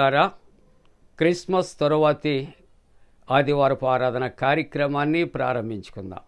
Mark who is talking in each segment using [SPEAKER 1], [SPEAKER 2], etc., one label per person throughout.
[SPEAKER 1] ప్రియులారా, క్రిస్మస్ తరువాతి ఆదివారపు ఆరాధన కార్యక్రమాన్ని ప్రారంభించుకుందాం.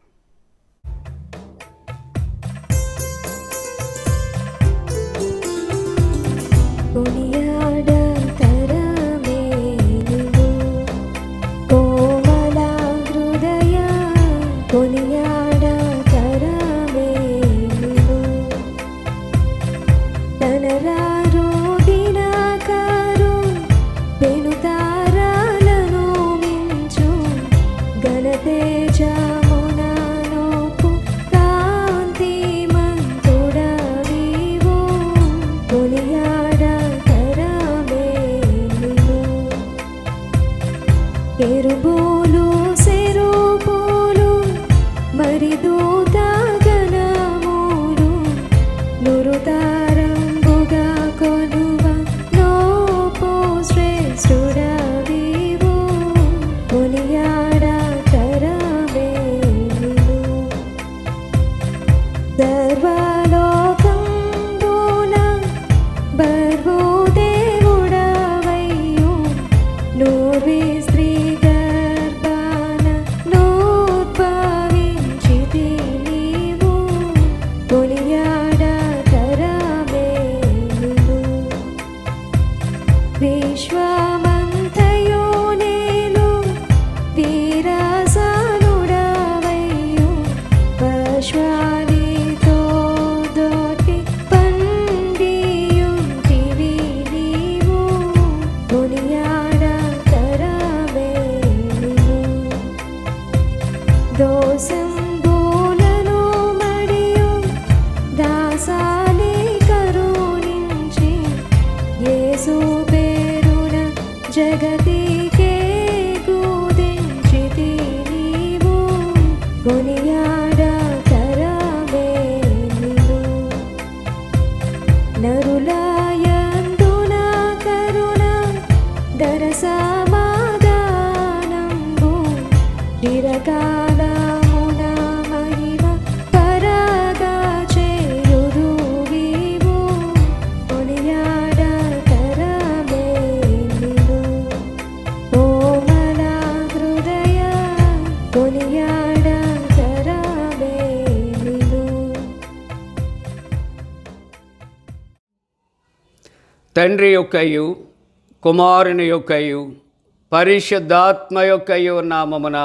[SPEAKER 1] తండ్రి యొక్కయు కుమారుని యొక్కయు పరిశుద్ధాత్మ యొక్కయు నామమున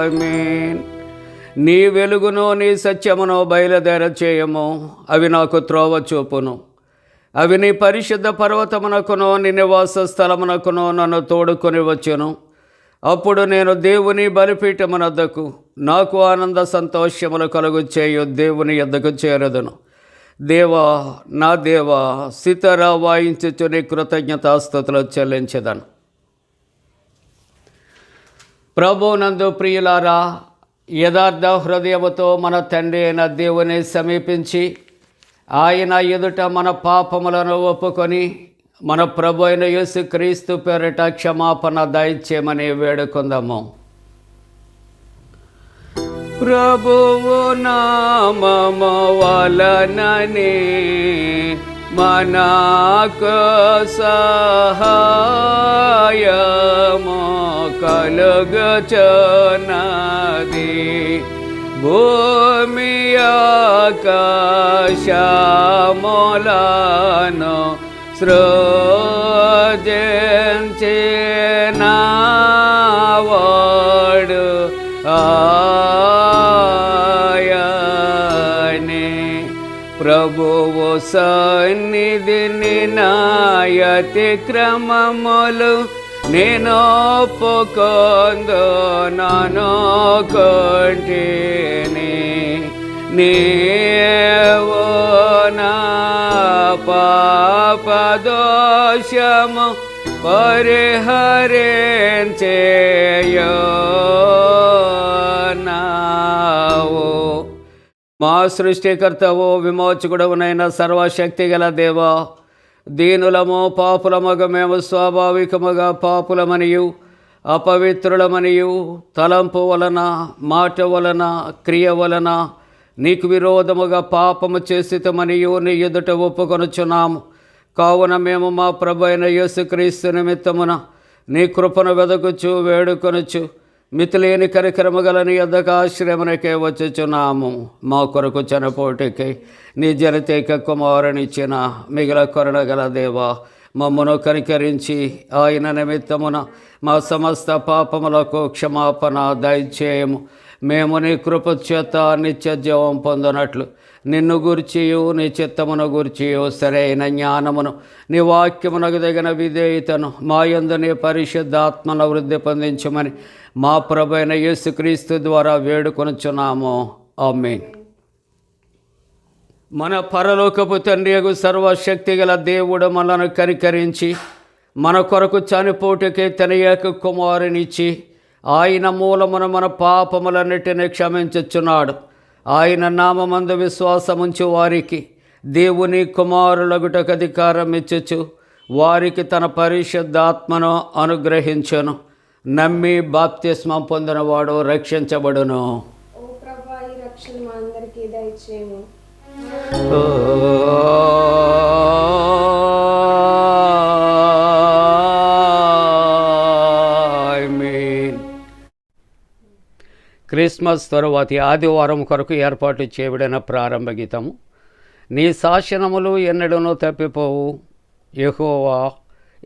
[SPEAKER 1] ఆమేన్. నీ వెలుగును నీ సత్యమును బయలుదేర చేయము, అవి నాకు త్రోవ చూపును. అవి నీ పరిశుద్ధ పర్వతమునకును నీ నివాస స్థలమునకును నన్ను తోడుకొని వచ్చును. అప్పుడు నేను దేవుని బలిపీఠమునొద్దకు నాకు ఆనంద సంతోషములు కలుగు చేయు దేవుని యొద్దకు చేరదును. దేవా, నా దేవా, సితార వాయించుచు నీ కృతజ్ఞతాస్తుతులు చెల్లించెదను. ప్రభువునందు ప్రియులారా, యథార్థ హృదయముతో మన తండ్రి అయిన దేవుని సమీపించి ఆయన ఎదుట మన పాపములను ఒప్పుకొని మన ప్రభు అయిన యేసుక్రీస్తు పేరిట క్షమాపణ దయచేయమని వేడుకుందాము. ప్రభువు నామము వలననే మనకు సహాయము కలుగుచున్నది. భూమి ఆకాశములను సృజించినవాడు ఆయనే. ప్రభువు సన్నిధిని నాయతి క్రమములు నేను ఒప్పుకొందునను కొంటిని. నీవు నా పాపదోషము పరిహరించేయున్నావు. మా సృష్టికర్తవు విమోచకుడవునైన సర్వశక్తి గల దేవా, దీనులము పాపులమగు మేము స్వాభావికముగా పాపులమనియు అపవిత్రులమనియు తలంపు వలన, మాట వలన, క్రియ వలన నీకు విరోధముగా పాపము చేసితమనియు నీ ఎదుట ఒప్పుకొనుచున్నాము. కావున మేము మా ప్రభు అయిన యేసుక్రీస్తు నిమిత్తమున నీ కృపను వెదకుచు వేడుకొనుచు మితిలేని కరికరము గల నీ యొద్దకు ఆశ్రయమునకే వచ్చుచున్నాము. మా కొరకు చనిపోటికి నీ జనతేక కుమారునిచ్చిన మిగిల కరుణగల దేవా, మమ్మను కనికరించి ఆయన నిమిత్తమున మా సమస్త పాపములకు క్షమాపణ దయచేయము. మేము నీ కృప చేత నిత్య జీవం పొందినట్లు నిన్ను గూర్చియు నీ చిత్తమును గూర్చియు సరైన జ్ఞానమును నీ వాక్యమునకు తగిన విధేయతను మా యందు నీ పరిశుద్ధాత్మను వృద్ధి పొందించమని మా ప్రభువైన యేసుక్రీస్తు ద్వారా వేడుకొనుచున్నాము. ఆమేన్. మన పరలోకపు తండ్రియగు సర్వశక్తి గల దేవుడు మనను కనికరించి మన కొరకు చనిపోటుకే తన ఏక కుమారునిచ్చి ఆయన మూలమున మన పాపములన్నిటినీ క్షమించుచున్నాడు. ఆయన నామమందు విశ్వాసముంచు వారికి దేవుని కుమారులగుటకు అధికారం ఇచ్చుచు వారికి తన పరిశుద్ధాత్మను అనుగ్రహించును. నమ్మి బాప్తిస్మం పొందినవాడు రక్షించబడును.
[SPEAKER 2] ఓ ప్రభువా, ఈ రక్షణ మా అందరికీ దయచేయము.
[SPEAKER 1] క్రిస్మస్ తరువాతి ఆదివారం కొరకు ఏర్పాటు చేయబడిన ప్రారంభ గీతము. నీ శాసనములు ఎన్నడూనూ తప్పిపోవు యెహోవా,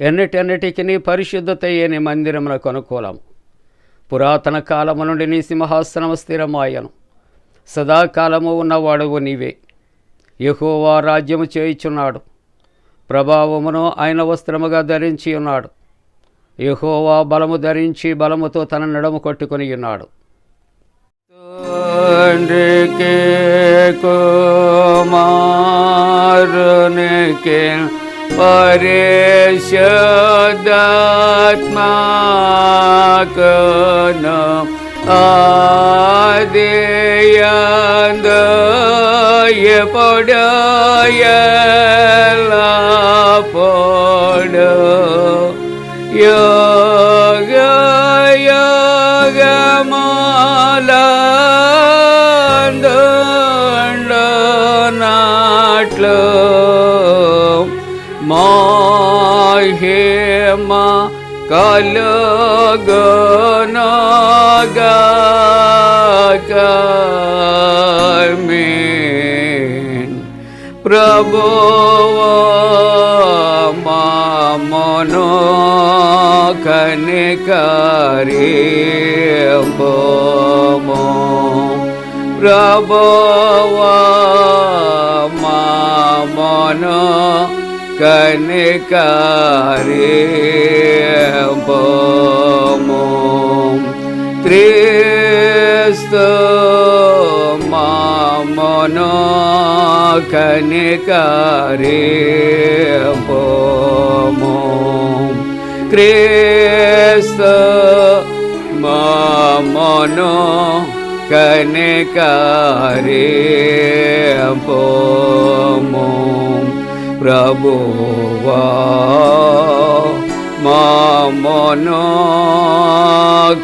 [SPEAKER 1] ఎన్నిటన్నిటికి నీ పరిశుద్ధత నీ మందిరమునకు అనుకూలము. పురాతన కాలము నుండి నీ సింహాసనము స్థిరమాయను, సదాకాలము ఉన్నవాడువు నీవే. యెహోవా రాజ్యము చేయుచున్నాడు, ప్రభావమును ఆయన వస్త్రముగా ధరించి ఉన్నాడు. యెహోవా బలము ధరించి బలముతో తన నడుము కొట్టుకొని ఉన్నాడు. తండ్రికి కుమారునికి పరిశుద్ధాత్మకును ఆదియందు ఎప్పుడు ఎల్లప్పుడు యుగ యుగములందుండునట్లు మహిమ కలుగునుగాక. ఆమేన్. ప్రభువా మమ్మును కనికరింపుము. ప్రభువా మమ్మును కనికరింపుము. క్రీస్తు మమ్మును కనికరింపుము. క్రీస్తు మమ్మును కనికరింపుము. ప్రభువా మమ్మును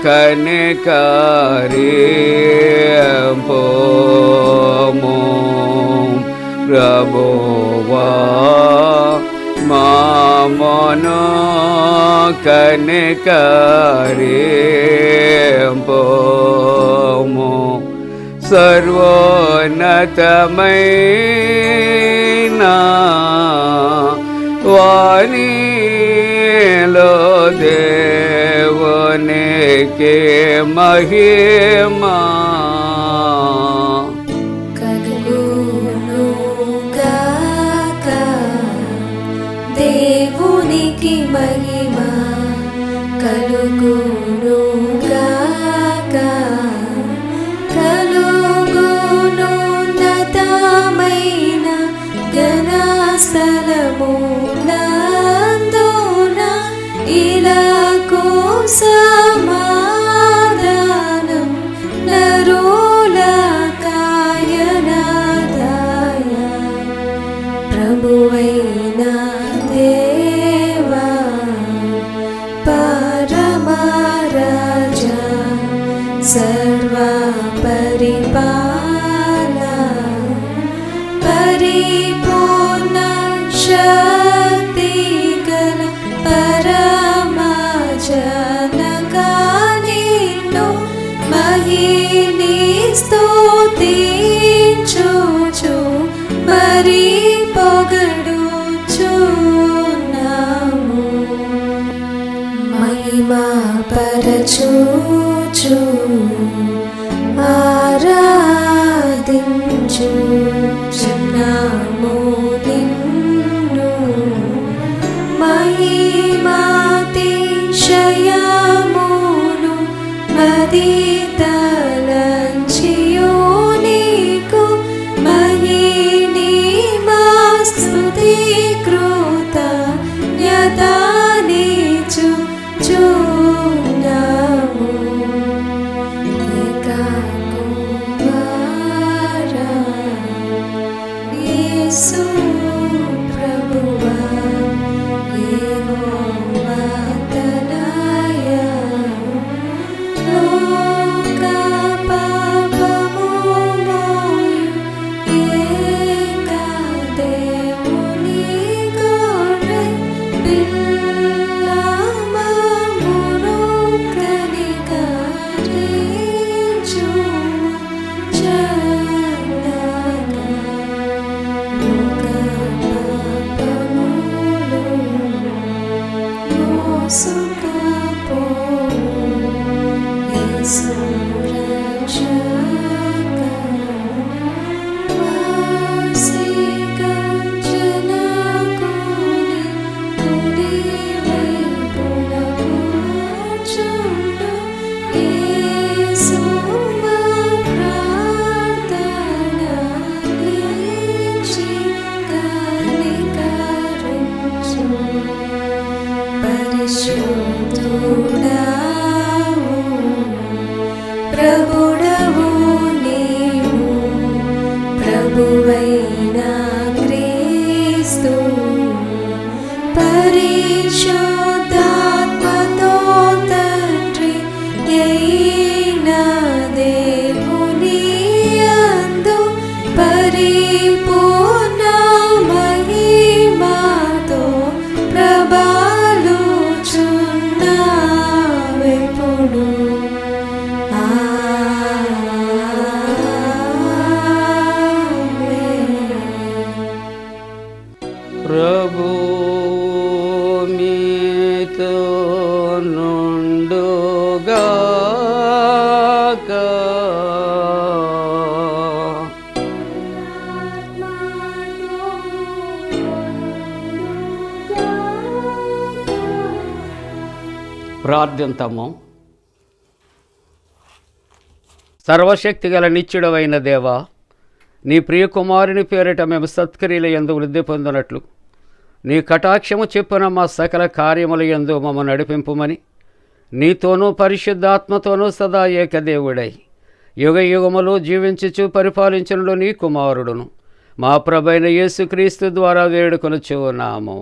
[SPEAKER 1] కనికరింపుము. ప్రభువా మమ్మును కనికరింపుము. సర్వోన్నతమైన వానిలో దేవునికి మహిమా
[SPEAKER 2] కలుగునుగాక. దేవునికి మహిమా కలుగునుగాక. కలుగునున్నతమైన ఘనస్థలమునందున ఇలాకు సమాధానం నరులకాయనదాయ. ప్రభువైన దేవా పరమ
[SPEAKER 3] తరచూచు ఆరాధించుచున్నాము నిన్ను మహిమాతిశయమును మదితలంచియు నీకు మహిమా స్తుతి కృతజ్ఞతానిచుచున్నాము ఏకకుమారా యేసు ప్రభువా యెహోవా తనయా లోక పాపము మోయు ఏక దేవుని గొర్రె పిల్ల మమ్మును కనికరించుము చల్లగా లోక పాపములు మోసుకపోవు యేసు రక్షక వాసిక జనకుని కుడివైపున కూర్చుండు యేసు మా ప్రార్థన నిలిచి కనికరించు పరిశుద్ధుడావు ప్రభుడవు నీవు ప్రభువైన క్రీస్తు పరిశుద్ధాత్మతో తండ్రి అయిన దేవుని యందు పరిపూర్ణ మహిమతో ప్రభాలుచున్నావెప్పుడు
[SPEAKER 1] ప్రభు మీతో నుండుగాక. ప్రార్థింతము. సర్వశక్తిగల నిత్యుడవైన దేవా, నీ ప్రియకుమారుని పేరిట మేము సత్క్రియల యందు వృద్ధి పొందినట్లు నీ కటాక్షము చెప్పున మా సకల కార్యముల యందు మమ్మ నడిపింపుమని నీతోనూ పరిశుద్ధాత్మతోనూ సదా ఏకదేవుడై యుగ యుగములు జీవించుచు పరిపాలించును నీ కుమారుడును మా ప్రభైన యేసుక్రీస్తు ద్వారా వేడుకొనుచున్నాము.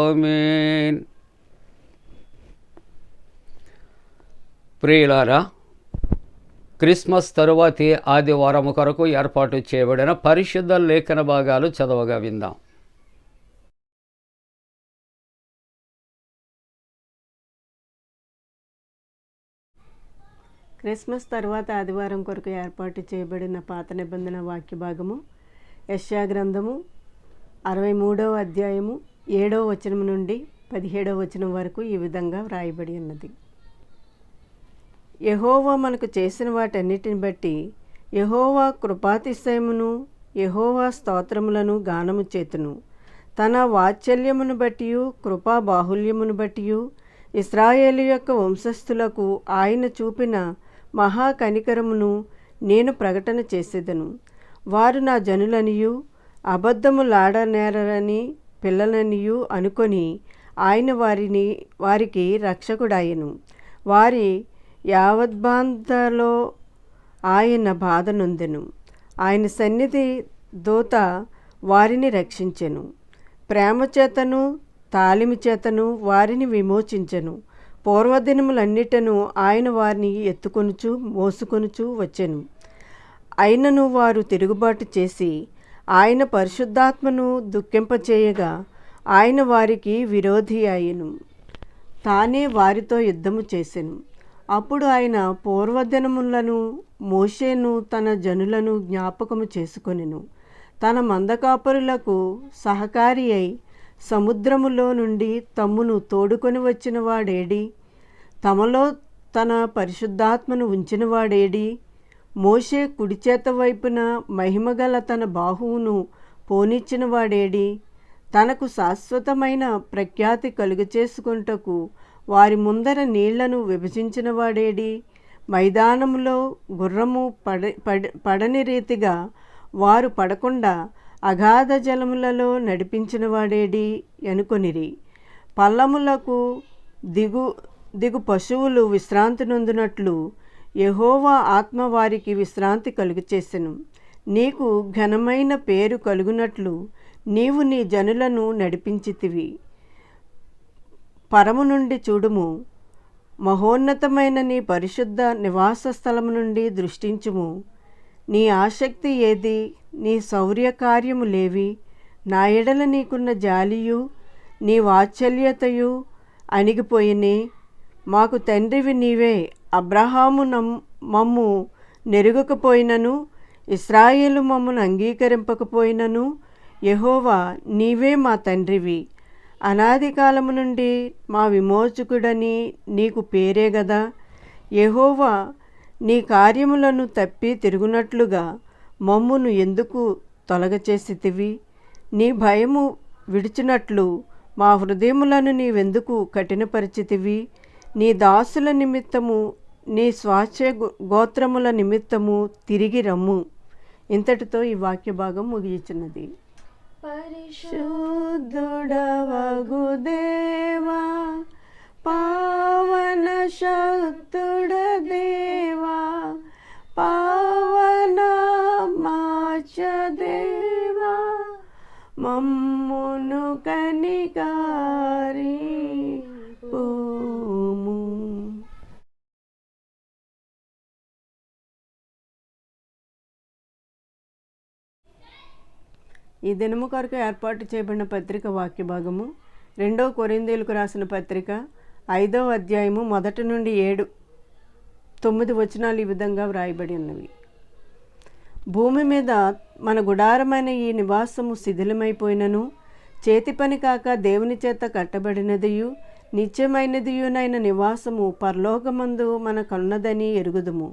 [SPEAKER 1] ఆమేన్. ప్రియులారా, క్రిస్మస్ తరువాతి ఆదివారము కొరకు ఏర్పాటు చేయబడిన పరిశుద్ధ లేఖన భాగాలు చదవగా విందాం.
[SPEAKER 4] క్రిస్మస్ తర్వాత ఆదివారం కొరకు ఏర్పాటు చేయబడిన పాత నిబంధన వాక్య భాగము యెషయా గ్రంథము 63వ అధ్యాయము 7వ వచనం నుండి 17వ వచనం వరకు ఈ విధంగా వ్రాయబడి ఉన్నది. యెహోవా మనకు చేసిన వాటన్నిటిని బట్టి యెహోవా కృపాతిశయమును యెహోవా స్తోత్రములను గానము చేతును. తన వాత్సల్యమును బట్టియు కృపా బాహుల్యమును బట్టియు ఇశ్రాయేలు యొక్క వంశస్థులకు ఆయన చూపిన మహా కనికరమును నేను ప్రకటన చేసేదను. వారు నా జనులనియు అబద్ధములాడనేరని పిల్లలనియు అనుకొని ఆయన వారికి రక్షకుడాయను. వారి యావద్బాంధలో ఆయన బాధ నొందెను. ఆయన సన్నిధి దూత వారిని రక్షించెను. ప్రేమ చేతను తాలిమి చేతను వారిని విమోచించెను. పూర్వదినములన్నిటను ఆయన వారిని ఎత్తుకొనుచు మోసుకొనుచు వచ్చెను. అయినను వారు తిరుగుబాటు చేసి ఆయన పరిశుద్ధాత్మను దుఃఖింపచేయగా ఆయన వారికి విరోధి అయ్యెను. తానే వారితో యుద్ధము చేసెను. అప్పుడు ఆయన పూర్వదినములను మోషేను తన జనులను జ్ఞాపకము చేసుకొనెను. తన మందకాపరులకు సహకారి అయి సముద్రములో నుండి తమ్మును తోడుకొని వచ్చిన వాడేడి? తమలో తన పరిశుద్ధాత్మను ఉంచినవాడేడి? మోషే కుడిచేత వైపున మహిమగల తన బాహువును పోనిచ్చిన వాడేడి? తనకు శాశ్వతమైన ప్రఖ్యాతి కలుగచేసుకొనుటకు వారి ముందర నీళ్లను విభజించిన వాడేడి? మైదానములో గుర్రము పడని రీతిగా వారు పడకుండా అగాధ జలములలో నడిపించిన వాడేడి అనుకొనిరి. పల్లములకు దిగు పశువులు విశ్రాంతి నొందినట్లు యెహోవా ఆత్మ వారికి విశ్రాంతి కలుగచేసెను. నీకు ఘనమైన పేరు కలుగునట్లు నీవు నీ జనులను నడిపించితివి. పరము నుండి చూడుము, మహోన్నతమైన నీ పరిశుద్ధ నివాస స్థలము నుండి దృష్టించుము. నీ ఆసక్తి ఏది? నీ శౌర్య కార్యములేవి? నా ఎడల నీకున్న జాలియు నీ వాత్సల్యతయు అణిగిపోయినే. మాకు తండ్రివి నీవే. అబ్రహాము మమ్ము నెరుగకపోయినను, ఇశ్రాయేలు మమ్మను అంగీకరింపకపోయినను, యెహోవా నీవే మా తండ్రివి. అనాది కాలము నుండి మా విమోచకుడని నీకు పేరే గదా. యెహోవా నీ కార్యములను తప్పి తిరుగునట్లుగా మమ్మును ఎందుకు తొలగచేసితివి? నీ భయము విడిచినట్లు మా హృదయములను నీవెందుకు కఠినపరిచితివి? నీ దాసుల నిమిత్తము, నీ స్వాస్థ్య గోత్రముల నిమిత్తము తిరిగి రమ్ము. ఇంతటితో ఈ వాక్య భాగం ముగియుచున్నది. పరిశుద్ధుడవగు దేవా, పావన శక్తుడ దేవా, పావన మాచ దేవా, మమ్మును కనికారి పోము. ఈ దినము కొరకు ఏర్పాటు చేయబడిన పత్రిక వాక్య భాగము 2 కొరింథీయులకు రాసిన పత్రిక 5వ అధ్యాయము 1 నుండి 9 వచనాలు ఈ విధంగా వ్రాయబడి ఉన్నవి. భూమి మీద మన గుడారమైన ఈ నివాసము శిథిలమైపోయినను, చేతి పని కాక దేవుని చేత కట్టబడినదియు నిత్యమైనదియునైన నివాసము పరలోకమందు మనకున్నదని ఎరుగుదుము.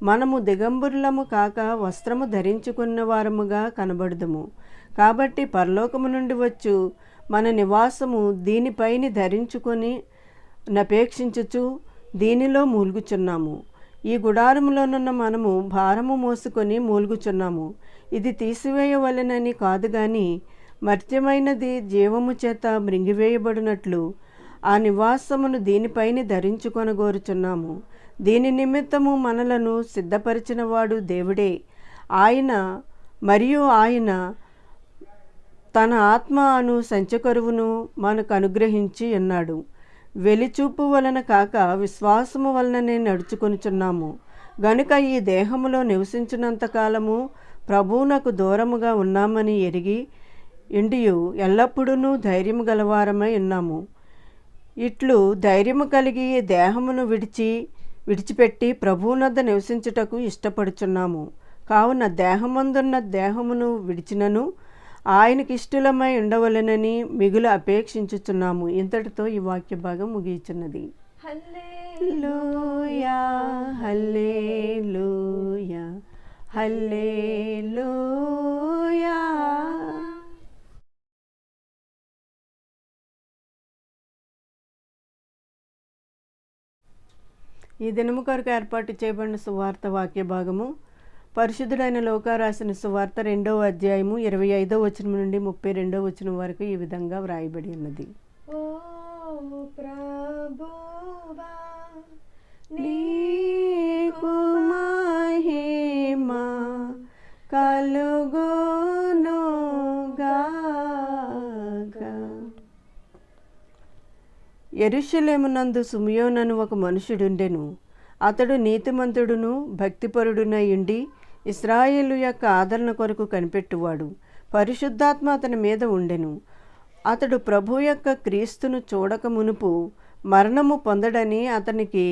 [SPEAKER 4] మనము దిగంబరులము కాక వస్త్రము ధరించుకున్న వారముగా కనబడుదుము. కాబట్టి పరలోకము నుండి వచ్చు మన నివాసము దీనిపైని ధరించుకొని నపేక్షించుచు దీనిలో మూలుగుచున్నాము. ఈ గుడారములోనున్న మనము భారము మోసుకొని మూలుగుచున్నాము. ఇది తీసివేయవలెనని కాదు గాని మర్త్యమైనది జీవము చేత మృంగివేయబడినట్లు ఆ నివాసమును దీనిపైన ధరించుకొనగోరుచున్నాము. దీని నిమిత్తము మనలను సిద్ధపరిచినవాడు దేవుడే. ఆయన తన ఆత్మ అను సంచకరువును మనకు అనుగ్రహించి ఉన్నాడు. వెలిచూపు వలన కాక విశ్వాసము వలననే నడుచుకొనుచున్నాము. గనుక ఈ దేహములో నివసించినంత కాలము ప్రభువునకు దూరముగా ఉన్నామని ఎరిగి ఇండియు ఎల్లప్పుడూ ధైర్యము గలవారమై ఉన్నాము. ఇట్లు ధైర్యము కలిగి దేహమును విడిచిపెట్టి ప్రభువునొద్ద నివసించుటకు ఇష్టపడుచున్నాము. కావున దేహమందున్న దేహమును విడిచినను ఆయనకిష్టులమై ఉండవలెనని మిగులు అపేక్షించుచున్నాము. ఇంతటితో ఈ వాక్య భాగం ముగియుచున్నది. హల్లెలూయా, హల్లెలూయా, హల్లెలూయా. ఈ దినము కొరకు ఏర్పాటు చేయబడిన సువార్త వాక్య భాగము పరిశుద్ధుడైన లూకా రాసిన సువార్త 2వ అధ్యాయము 25వ వచనం నుండి 32వ వచనం వరకు ఈ విధంగా వ్రాయబడి ఉన్నది.
[SPEAKER 2] ఓ ప్రభువా,
[SPEAKER 4] నీకు మహిమ కలుగునుగాక. యెరూషలేమునందు సిమియోనను ఒక మనుషుడుండెను. అతడు నీతిమంతుడును భక్తిపరుడునై ఉండి ఇశ్రాయేలు యొక్క ఆదరణ కొరకు కనిపెట్టువాడు. పరిశుద్ధాత్మ అతని మీద ఉండెను. అతడు ప్రభు యొక్క క్రీస్తును చూడక మునుపు మరణము పొందడని అతనికి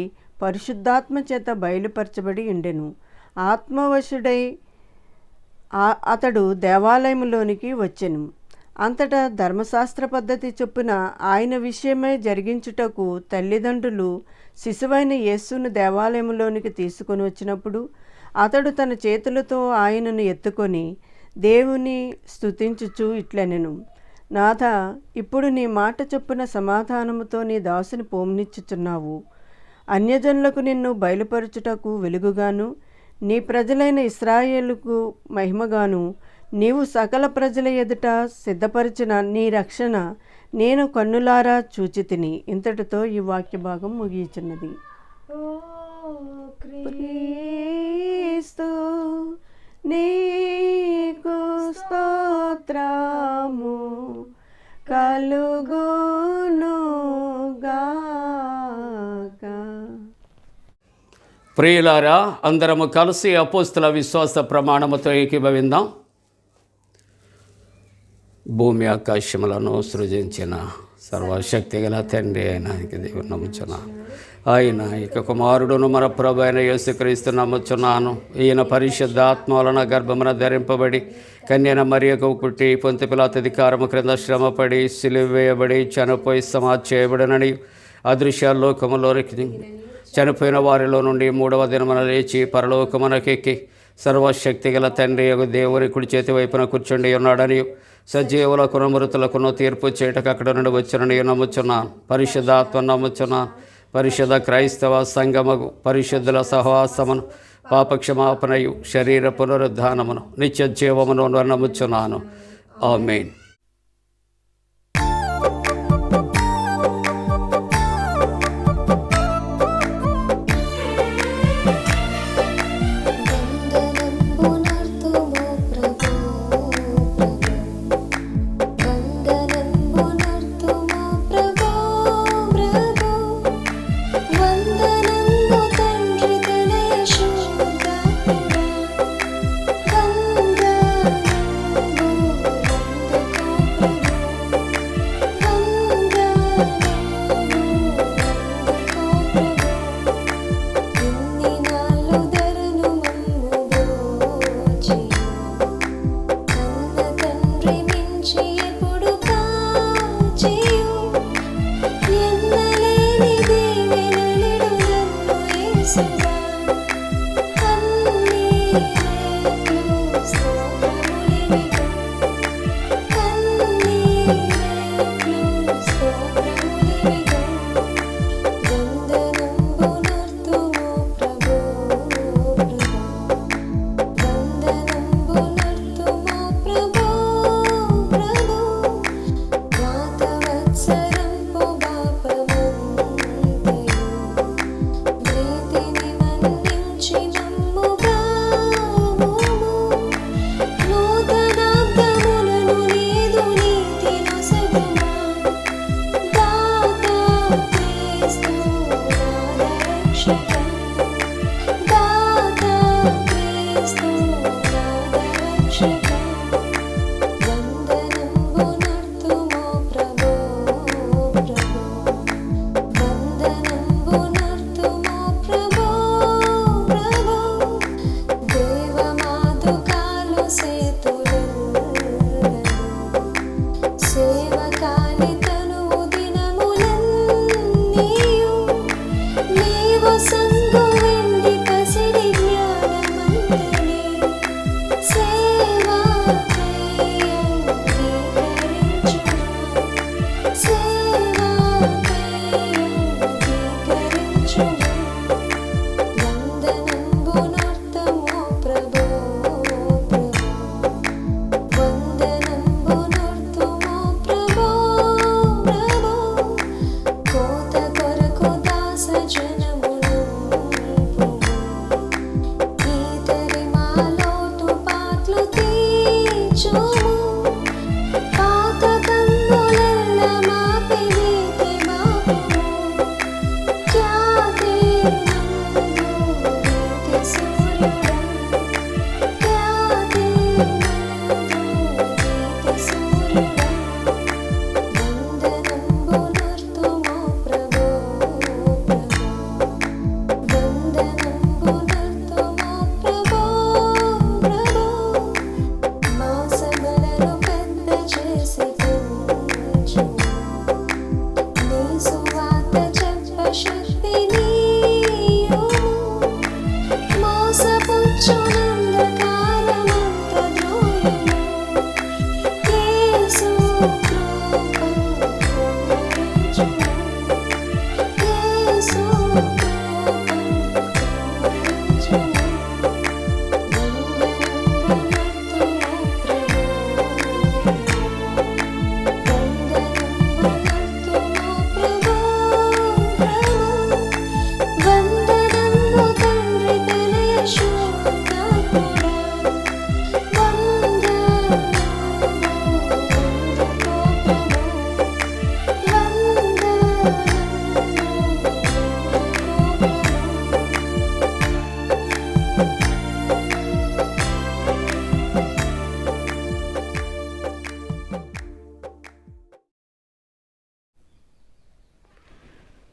[SPEAKER 4] పరిశుద్ధాత్మ చేత బయలుపరచబడి ఉండెను. అతడు దేవాలయంలోనికి వచ్చెను. అంతటా ధర్మశాస్త్ర పద్ధతి చొప్పున ఆయన విషయమై జరిగించుటకు తల్లిదండ్రులు శిశువైన యేసును దేవాలయంలోనికి తీసుకొని వచ్చినప్పుడు అతడు తన చేతులతో ఆయనను ఎత్తుకొని దేవుని స్తుతించుచు ఇట్లనెను, నాథ, ఇప్పుడు నీ మాట చొప్పున సమాధానముతో నీ దాసుని పోమ్నిచ్చుచున్నావు. అన్యజనులకు నిన్ను బయలుపరచుటకు వెలుగుగాను, నీ ప్రజలైన ఇశ్రాయేలుకు మహిమగాను, నీవు సకల ప్రజల ఎదుట సిద్ధపరిచిన నీ రక్షణ నేను కన్నులారా చూచితిని. ఇంతటితో ఈ వాక్య భాగం ముగియుచున్నది.
[SPEAKER 2] ఓ
[SPEAKER 4] క్రీస్తు నీకు స్తోత్రము కలుగునుగాక.
[SPEAKER 1] ప్రియులారా, అందరము కలిసి అపోస్తుల విశ్వాస ప్రమాణముతో ఏకీభవిందాం. భూమి ఆకాశములను సృజించిన సర్వశక్తి గల తండ్రి అయిన దేవుని నమ్ముచున్నాను. ఆయన ఇక కుమారుడును మన ప్రభు అయిన యేసుక్రీస్తు నమ్ముచున్నాను. ఈయన పరిశుద్ధాత్మ వలన గర్భమున ధరింపబడి కన్యన మరియకు పుట్టి పొంతి పిలాతు అధికారము క్రింద శ్రమపడి సిలువ వేయబడి చనిపోయి సమాధి చేయబడినని అదృశ్య లోకములోనికి చనిపోయిన వారిలో నుండి మూడవ దినమున లేచి పరలోకమునకెక్కి సర్వశక్తి గల తండ్రి యొక్క దేవుని కుడి చేతి వైపున కూర్చుండి ఉన్నాడని సజీవులకును మృతులకును తీర్పు చేయటకు అక్కడ నుండి వచ్చినని నమ్ముచున్నాను. పరిశుద్ధాత్మ నమ్ముచున్నాను. పరిశుద్ధ క్రైస్తవ సంగమగు పరిశుద్ధుల సహవాసమును పాపక్షమాపణయు శరీర పునరుద్ధానమును నిత్య జీవమును నమ్ముచున్నాను. ఆమేన్.
[SPEAKER 3] వందనంబు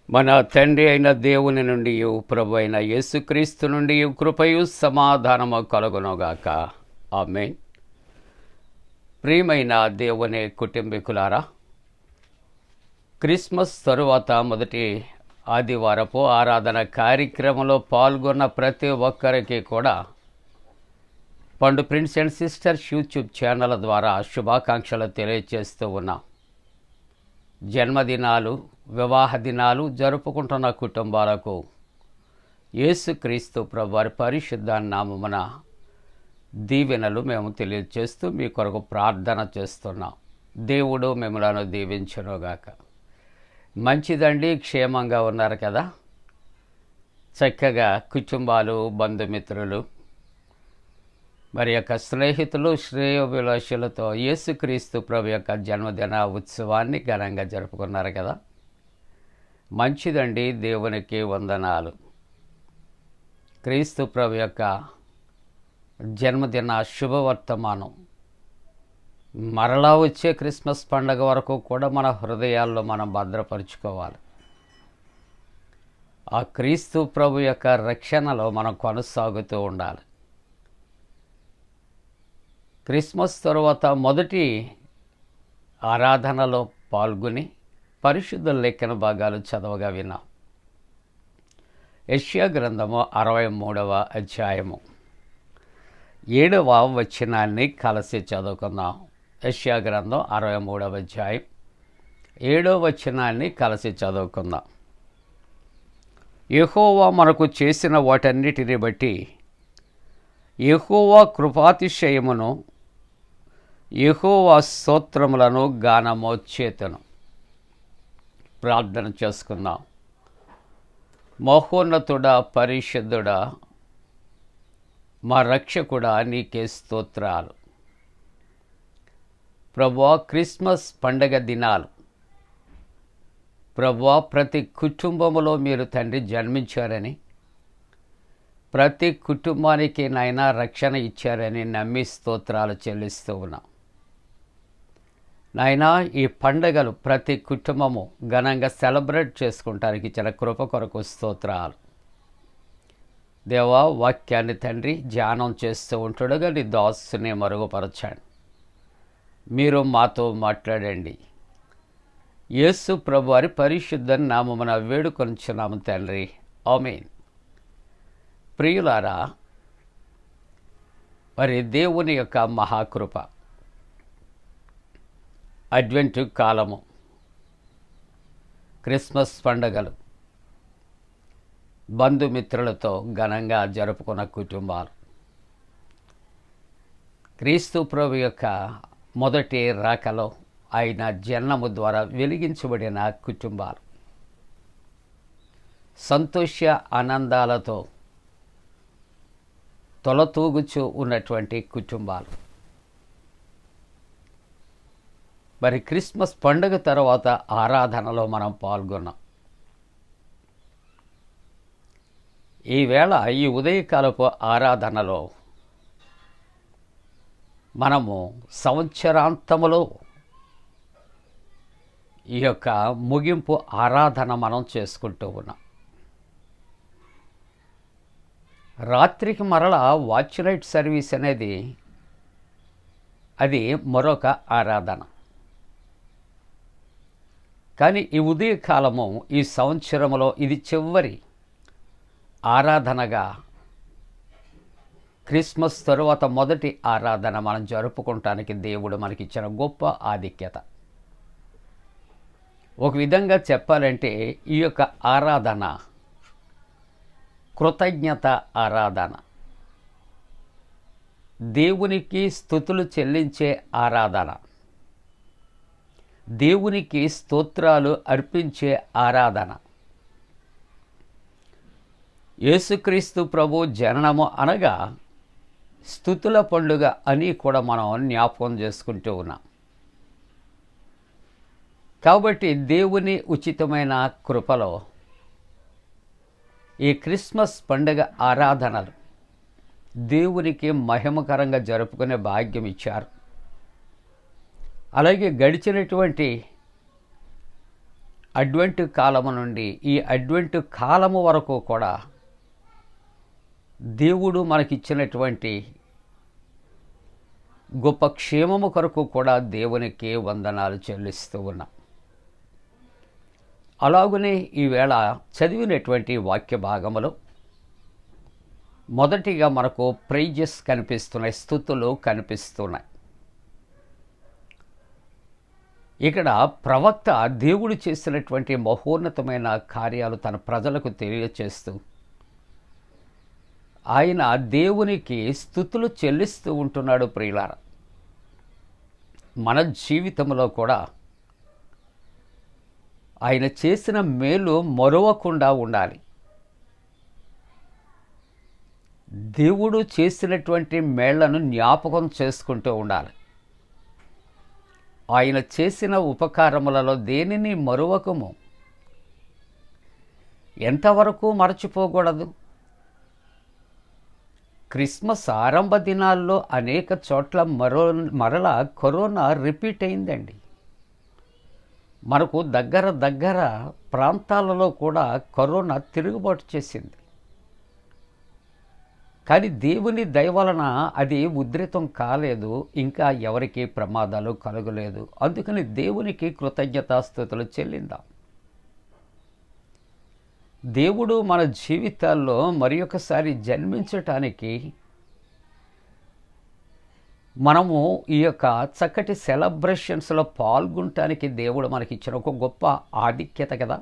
[SPEAKER 1] మన తండ్రి అయిన దేవుని నుండి ప్రభు అయిన యేసుక్రీస్తు నుండి కృపయు సమాధానము కలుగునుగాక. ఆమేన్. ప్రియమైన దేవుని కుటుంబీకులారా, క్రిస్మస్ తరువాత మొదటి ఆదివారపు ఆరాధన కార్యక్రమంలో పాల్గొన్న ప్రతి ఒక్కరికి కూడా పండు prince and sisters YouTube channel ద్వారా శుభాకాంక్షలు తెలియజేస్తూ ఉన్నాం. జన్మదినాలు, వివాహ దినాలు జరుపుకుంటున్న కుటుంబాలకు యేసుక్రీస్తు ప్రభువారి పరిశుద్ధ నామమున దీవెనలు మేము తెలియజేస్తూ మీ కొరకు ప్రార్థన చేస్తున్నాం. దేవుడు మిమ్మలను దీవించునుగాక. మంచిదండి, క్షేమంగా ఉన్నారు కదా? చక్కగా కుటుంబాలు, బంధుమిత్రులు, మరి యొక్క స్నేహితులు, శ్రేయోభిలాషులతో యేసుక్రీస్తు ప్రభు యొక్క జన్మదిన ఉత్సవాన్ని ఘనంగా జరుపుకున్నారు కదా? మంచిదండి, దేవునికి వందనాలు. క్రీస్తు ప్రభు యొక్క జన్మదిన శుభవర్తమానం మరలా వచ్చే క్రిస్మస్ పండుగ వరకు కూడా మన హృదయాల్లో మనం భద్రపరుచుకోవాలి. ఆ క్రీస్తు ప్రభు యొక్క రక్షణలో మనం కొనసాగుతూ ఉండాలి. క్రిస్మస్ తరువాత మొదటి ఆరాధనలో పాల్గొని పరిశుద్ధ లేఖన భాగాలు చదవగా విన్నాం. యెషయా గ్రంథము 63వ అధ్యాయము 7వ వచనాన్ని కలిసి చదువుకుందాం. యెషయా గ్రంథం 63వ అధ్యాయం 7వ వచనాన్ని కలిసి చదువుకుందాం. యెహోవా మనకు చేసిన వాటన్నిటిని బట్టి యెహోవా కృపాతిశయమును, యెహోవా స్తోత్రములను గానము చేతును. ప్రార్థన చేసుకుందాం. మహోన్నతుడా, పరిశుద్ధుడా, మా రక్షకుడా, నీకే స్తోత్రాలు. ప్రభువా, క్రిస్మస్ పండగ దినాలు ప్రభువా, ప్రతి కుటుంబంలో మీరు తండ్రి జన్మించారని, ప్రతి కుటుంబానికి నాయన రక్షణ ఇచ్చారని నమ్మి స్తోత్రాలు చెల్లిస్తూ ఉన్నాం. నాయనా, ఈ పండగలు ప్రతి కుటుంబము ఘనంగా సెలబ్రేట్ చేసుకుంటానికి ఇచ్చిన కృప కొరకు స్తోత్రాలు. దేవా, వాక్యాన్ని తండ్రి ధ్యానం చేస్తూ ఉంటుండగా నీ దాసుని మరుగుపరచండి. మీరు మాతో మాట్లాడండి. యేసు ప్రభువారి పరిశుద్ధ నామమున వేడుకొనుచున్నాము తండ్రి. ఆమేన్. ప్రియులారా, మరి దేవుని యొక్క మహాకృప, అడ్వెంటు కాలము, క్రిస్మస్ పండుగలు బంధుమిత్రులతో ఘనంగా జరుపుకున్న కుటుంబాలు, క్రీస్తు ప్రభు యొక్క మొదటి రాకలో ఆయన జన్మము ద్వారా వెలిగించబడిన కుటుంబాలు, సంతోష ఆనందాలతో తొలతూగుచూ ఉన్నటువంటి కుటుంబాలు. మరి క్రిస్మస్ పండుగ తర్వాత ఆరాధనలో మనం పాల్గొన్నాం. ఈవేళ ఈ ఉదయకాలపు ఆరాధనలో మనము సంవత్సరాంతములో ఈ యొక్క ముగింపు ఆరాధన మనం చేసుకుంటూ ఉన్నాం. రాత్రికి మరలా వాచ్ నైట్ సర్వీస్ అనేది అది మరొక ఆరాధన. కానీ ఈ ఉదయకాలము ఈ సంవత్సరంలో ఇది చివరి ఆరాధనగా క్రిస్మస్ తరువాత మొదటి ఆరాధన మనం జరుపుకోవటానికి దేవుడు మనకిచ్చిన గొప్ప ఆధిక్యత. ఒక విధంగా చెప్పాలంటే ఈ యొక్క ఆరాధన కృతజ్ఞత ఆరాధన, దేవునికి స్తుతులు చెల్లించే ఆరాధన, దేవునికి స్తోత్రాలు అర్పించే ఆరాధన. యేసుక్రీస్తు ప్రభు జననము అనగా స్తుతుల పండుగ అని కూడా మనం జ్ఞాపకం చేసుకుంటూ ఉన్నాం. కాబట్టి దేవుని ఉచితమైన కృపలో ఈ క్రిస్మస్ పండుగ ఆరాధనలు దేవునికి మహిమకరంగా జరుపుకునే భాగ్యం ఇచ్చారు. అలాగే గడిచినటువంటి అడ్వెంట్ కాలము నుండి ఈ అడ్వెంట్ కాలము వరకు కూడా దేవుడు మనకిచ్చినటువంటి గొప్ప క్షేమము కొరకు కూడా దేవునికి వందనాలు చెల్లిస్తూ ఉన్నాం. అలాగనే ఈవేళ చదివినటువంటి వాక్య భాగములో మొదటిగా మనకు ప్రైజెస్ కనిపిస్తున్నాయి, స్తుతులు కనిపిస్తున్నాయి. ఇక్కడ ప్రవక్త దేవుడు చేసినటువంటి మహోన్నతమైన కార్యాలు తన ప్రజలకు తెలియచేస్తూ ఆయన దేవునికి స్తుతులు చెల్లిస్తూ ఉంటున్నాడు. ప్రియులారా, మన జీవితంలో కూడా ఆయన చేసిన మేలు మరువకుండా ఉండాలి. దేవుడు చేసినటువంటి మేళ్లను జ్ఞాపకం చేసుకుంటూ ఉండాలి. ఆయన చేసిన ఉపకారములలో దేనిని మరువకము. ఎంతవరకు మరచిపోకూడదు. క్రిస్మస్ ఆరంభ దినాల్లో అనేక చోట్ల మరలా కరోనా రిపీట్ అయిందండి. మనకు దగ్గర ప్రాంతాలలో కూడా కరోనా తిరుగుబాటు చేసింది. కానీ దేవుని దయ వలన అది ఉధృతం కాలేదు, ఇంకా ఎవరికి ప్రమాదాలు కలగలేదు. అందుకని దేవునికి కృతజ్ఞతాస్తుతులు చెల్లిందాం. దేవుడు మన జీవితాల్లో మరి ఒకసారి జన్మించటానికి మనము ఈ యొక్క చక్కటి సెలబ్రేషన్స్లో పాల్గొనటానికి దేవుడు మనకిచ్చిన ఒక గొప్ప ఆధిక్యత కదా.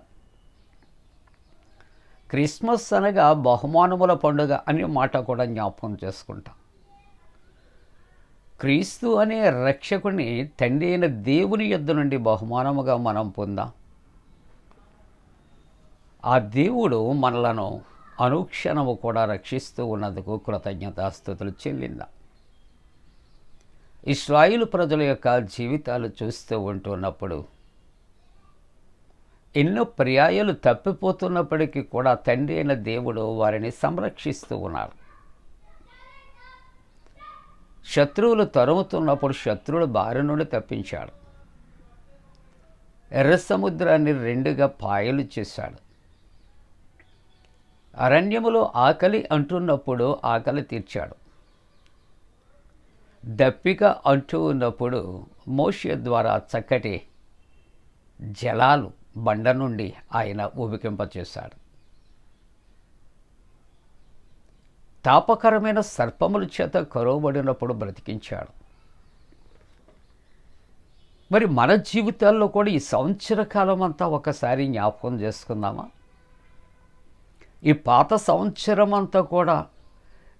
[SPEAKER 1] క్రిస్మస్ అనగా బహుమానముల పండుగ అనే మాట కూడా జ్ఞాపకం చేసుకుంటాం. క్రీస్తు అనే రక్షకుని తండ్రి అయిన దేవుని యొద్ద నుండి బహుమానముగా మనం పొందాం. ఆ దేవుడు మనలను అనుక్షణము కూడా రక్షిస్తూ ఉన్నందుకు కృతజ్ఞతాస్తుతులు చెల్లిందాం. ఇశ్రాయేలు ప్రజల యొక్క జీవితాలు చూస్తూ ఉంటున్నప్పుడు ఎన్నో పర్యాయాలు తప్పిపోతున్నప్పటికీ కూడా తండ్రి అయిన దేవుడు వారిని సంరక్షిస్తూ ఉన్నాడు. శత్రువులు తరుముతున్నప్పుడు శత్రువుల బారి నుండి తప్పించాడు. ఎర్ర సముద్రాన్ని రెండుగా పాయలు చేశాడు. అరణ్యములో ఆకలి అంటున్నప్పుడు ఆకలి తీర్చాడు. దప్పిక అంటూ ఉన్నప్పుడు మోషే ద్వారా చక్కటి జలాలు బండ నుండి ఆయన ఉబికింపచేశాడు. తాపకరమైన సర్పముల చేత కరువబడినప్పుడు బ్రతికించాడు. మరి మన జీవితాల్లో కూడా ఈ సంవత్సర కాలం అంతా ఒకసారి జ్ఞాపకం చేసుకుందామా? ఈ పాత సంవత్సరం అంతా కూడా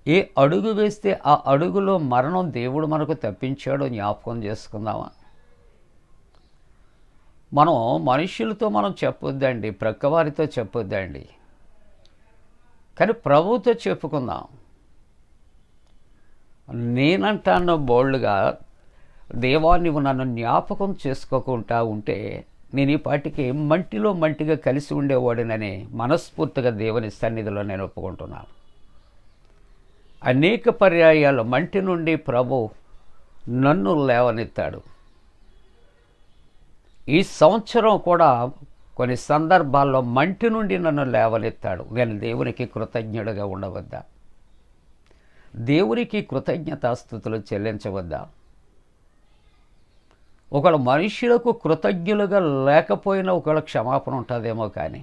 [SPEAKER 1] ఏ అడుగు వేస్తే ఆ అడుగులో మరణం దేవుడు మనకు తప్పించాడో జ్ఞాపకం చేసుకుందామా? మనం మనుషులతో మనం చెప్పొద్దండి, ప్రక్కవారితో చెప్పొద్దండి, కానీ ప్రభువుతో చెప్పుకుందాం. నేనంటాను బోల్డ్గా, దేవా నువ్వు నన్ను జ్ఞాపకం చేసుకోకుండా ఉంటే నేను ఈ పాటికి మంటిలో మంటిగా కలిసి ఉండేవాడినని మనస్ఫూర్తిగా దేవుని సన్నిధిలో నేను ఒప్పుకుంటున్నాను. అనేక పర్యాయాలు మంటి నుండి ప్రభు నన్ను లేవనెత్తాడు. ఈ సంవత్సరం కూడా కొన్ని సందర్భాల్లో మంటి నుండి నన్ను లేవనెత్తాడు. నేను దేవునికి కృతజ్ఞుడిగా ఉండవద్దా? దేవునికి కృతజ్ఞతాస్తుతులు చెల్లించవద్దా? ఒకవేళ మనుషులకు కృతజ్ఞులుగా లేకపోయినా ఒకవేళ క్షమాపణ ఉంటుందేమో, కానీ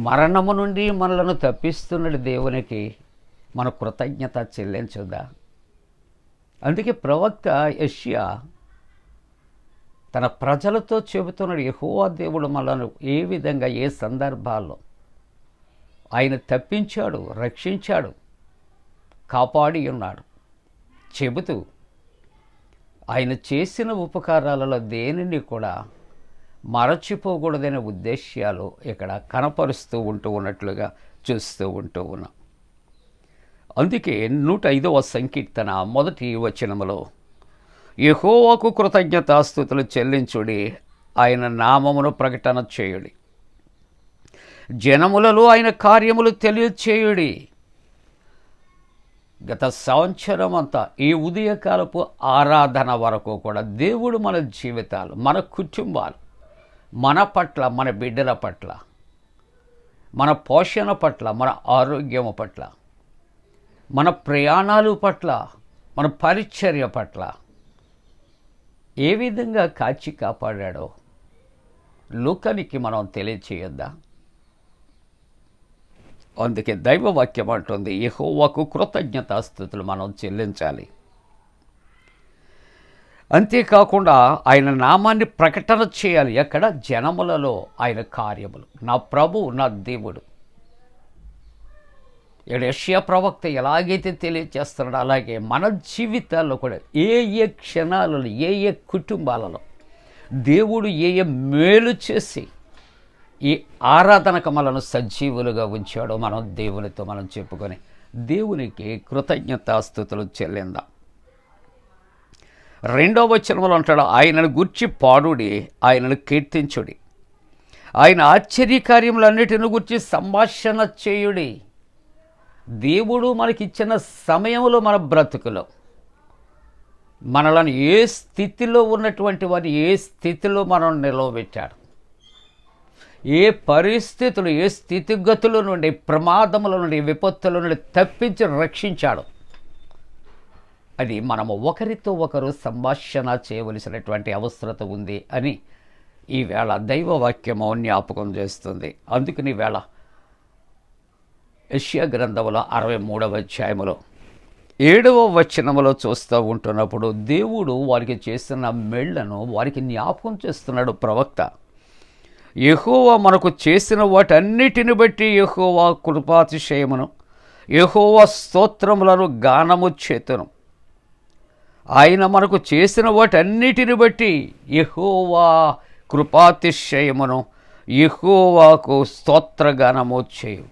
[SPEAKER 1] మరణము నుండి మనలను తప్పిస్తున్నది దేవునికి మన కృతజ్ఞత చెల్లించొద్దా? అందుకే ప్రవక్త యెషయా తన ప్రజలతో చెబుతున్నాడు. యెహోవా దేవుడు మనల్ని ఏ విధంగా ఏ సందర్భాల్లో ఆయన తప్పించాడు, రక్షించాడు, కాపాడి ఉన్నాడు చెబుతూ ఆయన చేసిన ఉపకారాలలో దేనిని కూడా మరచిపోకూడదనే ఉద్దేశ్యాలు ఇక్కడ కనపరుస్తూ ఉన్నట్లుగా చూస్తూ ఉన్నాం. అందుకే 105వ సంకీర్తన 1వ వచనములో యెహోవాకు కృతజ్ఞతాస్తుతులు చెల్లించుడి, ఆయన నామమును ప్రకటన చేయుడి, జనములలో ఆయన కార్యములు తెలియచేయుడి. గత సంవత్సరం అంతా ఈ ఉదయకాలపు ఆరాధన వరకు కూడా దేవుడు మన జీవితాలు, మన కుటుంబాలు, మన పట్ల, మన బిడ్డల పట్ల, మన పోషణ పట్ల, మన ఆరోగ్యము పట్ల, మన ప్రయాణాలు పట్ల, మన పరిచర్య పట్ల ఏ విధంగా కాచి కాపాడాడో లోకానికి మనం తెలియచేయొద్దా? అందుకే దైవవాక్యం అంటుంది యెహోవాకు కృతజ్ఞతాస్తుతులు మనం చెల్లించాలి. అంతేకాకుండా ఆయన నామాన్ని ప్రకటన చేయాలి. ఎక్కడ? జనములలో ఆయన కార్యములు. నా ప్రభువు, నా దేవుడు. ఇక్కడ యెషయా ప్రవక్త ఎలాగైతే తెలియజేస్తున్నాడో అలాగే మన జీవితాల్లో కూడా ఏ క్షణాలలో, ఏ కుటుంబాలలో దేవుడు ఏ మేలు చేసి ఈ ఆరాధనకు మనను సజీవులుగా ఉంచాడో మనం దేవునితో మనం చెప్పుకొని దేవునికి కృతజ్ఞతాస్తుతులు చెల్లిందాం. 2వ వచనంలో అంటాడు, ఆయనను గూర్చి పాడుడి, ఆయనను కీర్తించుడి, ఆయన ఆశ్చర్యకార్యములన్నిటిని గూర్చి సంభాషణ చేయుడి. దేవుడు మనకిచ్చిన సమయంలో మన బ్రతుకులో మనలను ఏ స్థితిలో ఉన్నటువంటి వారిని ఏ స్థితిలో మనం నిలవబెట్టాడు, ఏ పరిస్థితులు, ఏ స్థితిగతుల నుండి, ప్రమాదముల నుండి, విపత్తుల నుండి తప్పించి రక్షించాడు. అది మనము ఒకరితో ఒకరు సంభాషణ చేయవలసినటువంటి అవసరత ఉంది అని ఈవేళ దైవవాక్యము జ్ఞాపకం చేస్తుంది. అందుకని ఈవేళ యెషయా గ్రంథములో 63వ అధ్యాయములో 7వ వచనములో చూస్తూ ఉంటున్నప్పుడు దేవుడు వారికి చేసిన మేళ్లను వారికి జ్ఞాపకం చేస్తున్నాడు ప్రవక్త. యెహోవా మనకు చేసిన వాటన్నిటిని బట్టి యెహోవా కృపాతిశయమును, యెహోవా స్తోత్రములను గానము చేతును. ఆయన మనకు చేసిన వాటన్నిటిని బట్టి యెహోవా కృపాతిశయమును, యెహోవాకు స్తోత్రగానము చేయు.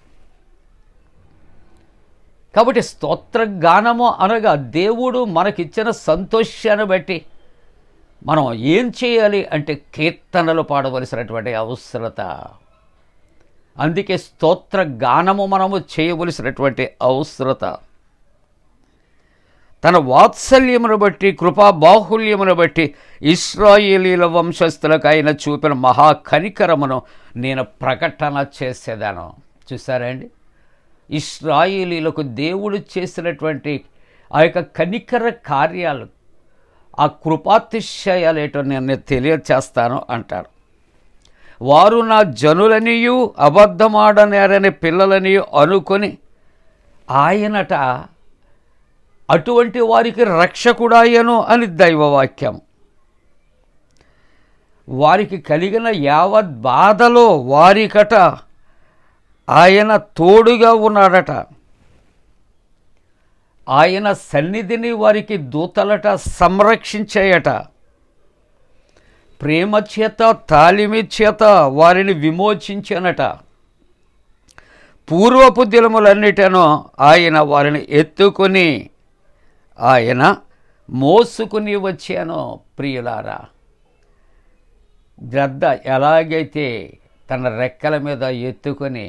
[SPEAKER 1] కాబట్టి స్తోత్రగానము అనగా దేవుడు మనకిచ్చిన సంతోషాన్ని బట్టి మనం ఏం చేయాలి అంటే కీర్తనలు పాడవలసినటువంటి అవసరత. అందుకే స్తోత్రగానము మనము చేయవలసినటువంటి అవసరత. తన వాత్సల్యమును బట్టి, కృపా బాహుల్యమును బట్టి ఇశ్రాయేలీల వంశస్థులకు ఆయన చూపిన మహాకనికరమును నేను ప్రకటన చేసేదాను. చూసారండి, ఇశ్రాయేలీలకు దేవుడు చేసినటువంటి ఆ యొక్క కనికర కార్యాలు, ఆ కృపాతిశయాలేటో నేను తెలియచేస్తాను అంటాడు. వారు నా జనులనియు అబద్ధమాడనేరని పిల్లలనియు అనుకొని ఆయనట అటువంటి వారికి రక్షకుడాయను అని దైవవాక్యం. వారికి కలిగిన యావత్ బాధలో వారికట ఆయన తోడుగా ఉన్నాడట. ఆయన సన్నిధిని వారికి దూతలట సంరక్షించాయట. ప్రేమ చేత, తాలిమి చేత వారిని విమోచించానట. పూర్వపు దినములన్నిటను ఆయన వారిని ఎత్తుకొని ఆయన మోసుకుని వచ్చాను. ప్రియులారా, గ్రద్ద ఎలాగైతే తన రెక్కల మీద ఎత్తుకొని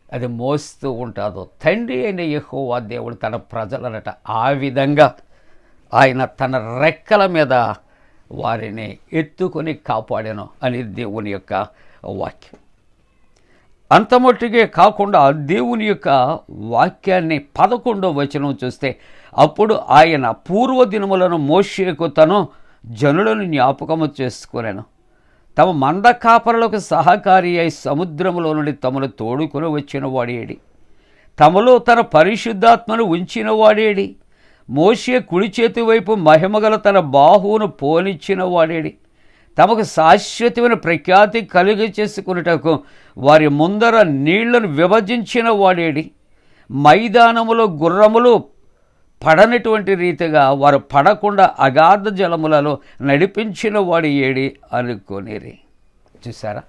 [SPEAKER 1] అది మోస్తూ ఉంటుందో, తండ్రి అయిన యెహోవా దేవుడు తన ప్రజలనట ఆ విధంగా ఆయన తన రెక్కల మీద వారిని ఎత్తుకొని కాపాడాను అని దేవుని యొక్క వాక్యం. అంతమట్టుగే కాకుండా దేవుని యొక్క వాక్యాన్ని 11వ వచనం చూస్తే, అప్పుడు ఆయన పూర్వదినములను మోషేకు తను జనులను జ్ఞాపకము చేసుకునేను. తమ మంద కాపరులకు సహకారి అయి సముద్రములో నుండి తమను తోడుకొని వచ్చిన వాడేడి, తమలో తన పరిశుద్ధాత్మను ఉంచిన వాడేడి, మోషే కుడి చేతి వైపు మహిమగల తన బాహువును పోనిచ్చిన వాడేడి? తమకు శాశ్వతమైన ప్రఖ్యాతి కలిగి చేసుకున్నటకు వారి ముందర నీళ్లను విభజించిన వాడేడి? మైదానములో గుర్రములు పడనటువంటి రీతిగా వారు పడకుండా అగాధ జలములలో నడిపించిన వాడు ఏడి అనుకోనిరి. చూసారా,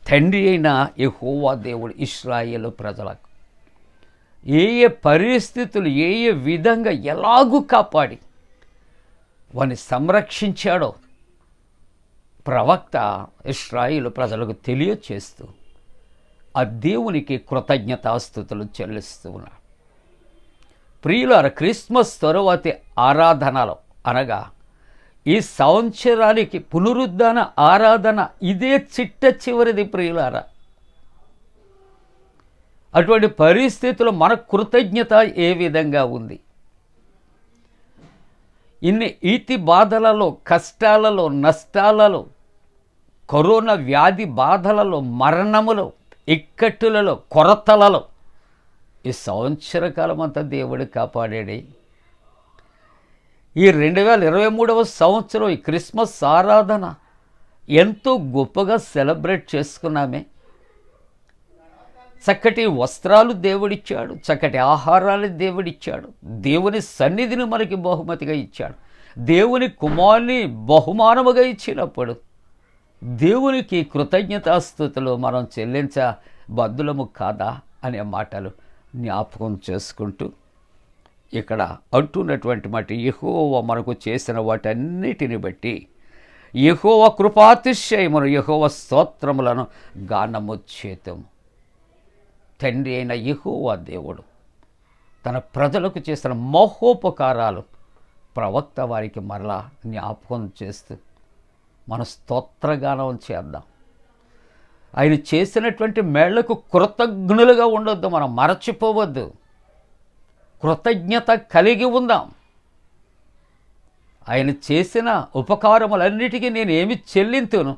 [SPEAKER 1] తండ్రి అయిన యెహోవా దేవుడు ఇశ్రాయేలు ప్రజలకు ఏ ఏ పరిస్థితులు ఏ ఏ విధంగా ఎలాగూ కాపాడి వారిని సంరక్షించాడో ప్రవక్త ఇశ్రాయేలు ప్రజలకు తెలియచేస్తూ ఆ దేవునికి కృతజ్ఞతాస్తుతులు చెల్లిస్తూ ఉన్నాడు. ప్రియులార, క్రిస్మస్ తరువాతి ఆరాధనలో అనగా ఈ సంవత్సరానికి పునరుద్ధాన ఆరాధన ఇదే చిట్ట చివరిది ప్రియులారా. అటువంటి పరిస్థితుల్లో మన కృతజ్ఞత ఏ విధంగా ఉంది? ఇన్ని ఈతి బాధలలో, కష్టాలలో, నష్టాలలో, కరోనా వ్యాధి బాధలలో, మరణములో, ఇక్కట్టులలో, కొరతలలో ఈ సంవత్సర కాలం అంతా దేవుడు కాపాడాడే. ఈ 2023వ సంవత్సరం ఈ క్రిస్మస్ ఆరాధన ఎంతో గొప్పగా సెలబ్రేట్ చేసుకున్నామే. చక్కటి వస్త్రాలు దేవుడిచ్చాడు, చక్కటి ఆహారాలు దేవుడిచ్చాడు, దేవుని సన్నిధిని మనకి బహుమతిగా ఇచ్చాడు. దేవుని కుమారుని బహుమానముగా ఇచ్చినప్పుడు దేవునికి కృతజ్ఞతాస్తుతులు మనం చెల్లించబద్దులము కాదా అనే మాటలు జ్ఞాపకం చేసుకుంటూ ఇక్కడ అంటున్నటువంటి మాట, యెహోవా మనకు చేసిన వాటన్నిటిని బట్టి యెహోవా కృపాతిశయమును, యెహోవా స్తోత్రములను గానము చేతుము. తండ్రి అయిన యెహోవా దేవుడు తన ప్రజలకు చేసిన మహోపకారాలు ప్రవక్త వారికి మరలా జ్ఞాపకం చేస్తూ మన స్తోత్రగానం చేద్దాం. ఆయన చేసినటువంటి మేళ్లకు కృతజ్ఞులుగా ఉండొద్దు, మనం మరచిపోవద్దు, కృతజ్ఞత కలిగి ఉందాం. ఆయన చేసిన ఉపకారములన్నిటికీ నేను ఏమి చెల్లింతును?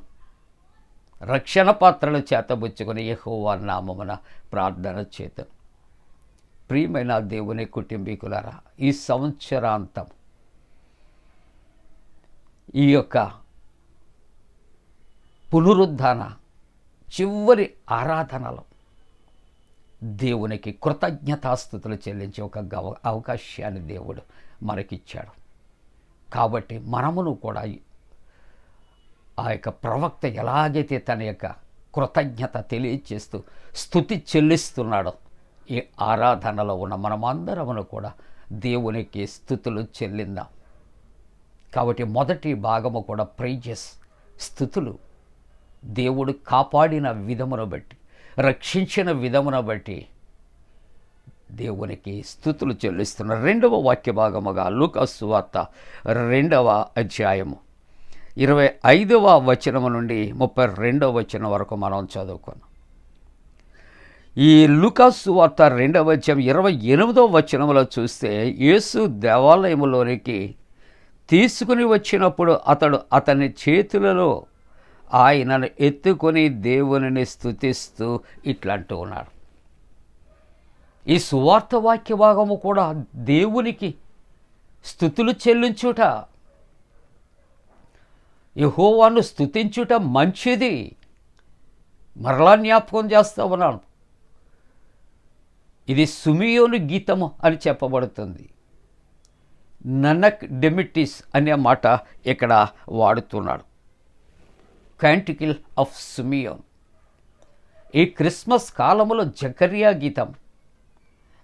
[SPEAKER 1] రక్షణ పాత్రలు చేతబుచ్చుకొని యెహోవా నామమున ప్రార్థన చేతను. ప్రియమైన దేవుని కుటుంబీకులారా, ఈ సంవత్సరాంతం ఈ యొక్క పునరుద్ధాన చివరి ఆరాధనలో దేవునికి కృతజ్ఞతాస్తుతులు చెల్లించే ఒక అవకాశాన్ని దేవుడు మనకిచ్చాడు. కాబట్టి మనమును కూడా ఆ యొక్క ప్రవక్త ఎలాగైతే తన యొక్క కృతజ్ఞత తెలియచేస్తూ స్తుతి చెల్లిస్తున్నాడో, ఈ ఆరాధనలో ఉన్న మనమందరమును కూడా దేవునికి స్తుతులు చెల్లిందాం. కాబట్టి మొదటి భాగము కూడా ప్రైజెస్, స్తుతులు. దేవుడు కాపాడిన విధమును బట్టి, రక్షించిన విధమును బట్టి దేవునికి స్తుతులు చెల్లిస్తున్న రెండవ వాక్య భాగముగా లూకా సువార్త 2వ అధ్యాయము 25వ వచనము నుండి 32వ వచనం వరకు మనం చదువుకున్నాం. ఈ లూకా సువార్త 2వ అధ్యాయం 28వ వచనములో చూస్తే, యేసు దేవాలయములోనికి తీసుకుని వచ్చినప్పుడు అతని చేతులలో ఆయనను ఎత్తుకొని దేవునిని స్తుతిస్తూ ఇట్లంటూ ఉన్నాడు. ఈ సువార్త వాక్య భాగము కూడా దేవునికి స్తుతులు చెల్లించుట, యెహోవాను స్తుతించుట మంచిది. మరలా జ్ఞాపకం చేస్తూ ఉన్నాను, ఇది సిమియోను గీతము అని చెప్పబడుతుంది. ననక్ డెమిటిస్ అనే మాట ఇక్కడ వాడుతున్నాడు, క్యాంటికిల్ ఆఫ్ సిమియోన్. ఈ క్రిస్మస్ కాలములో జకరియా గీతం,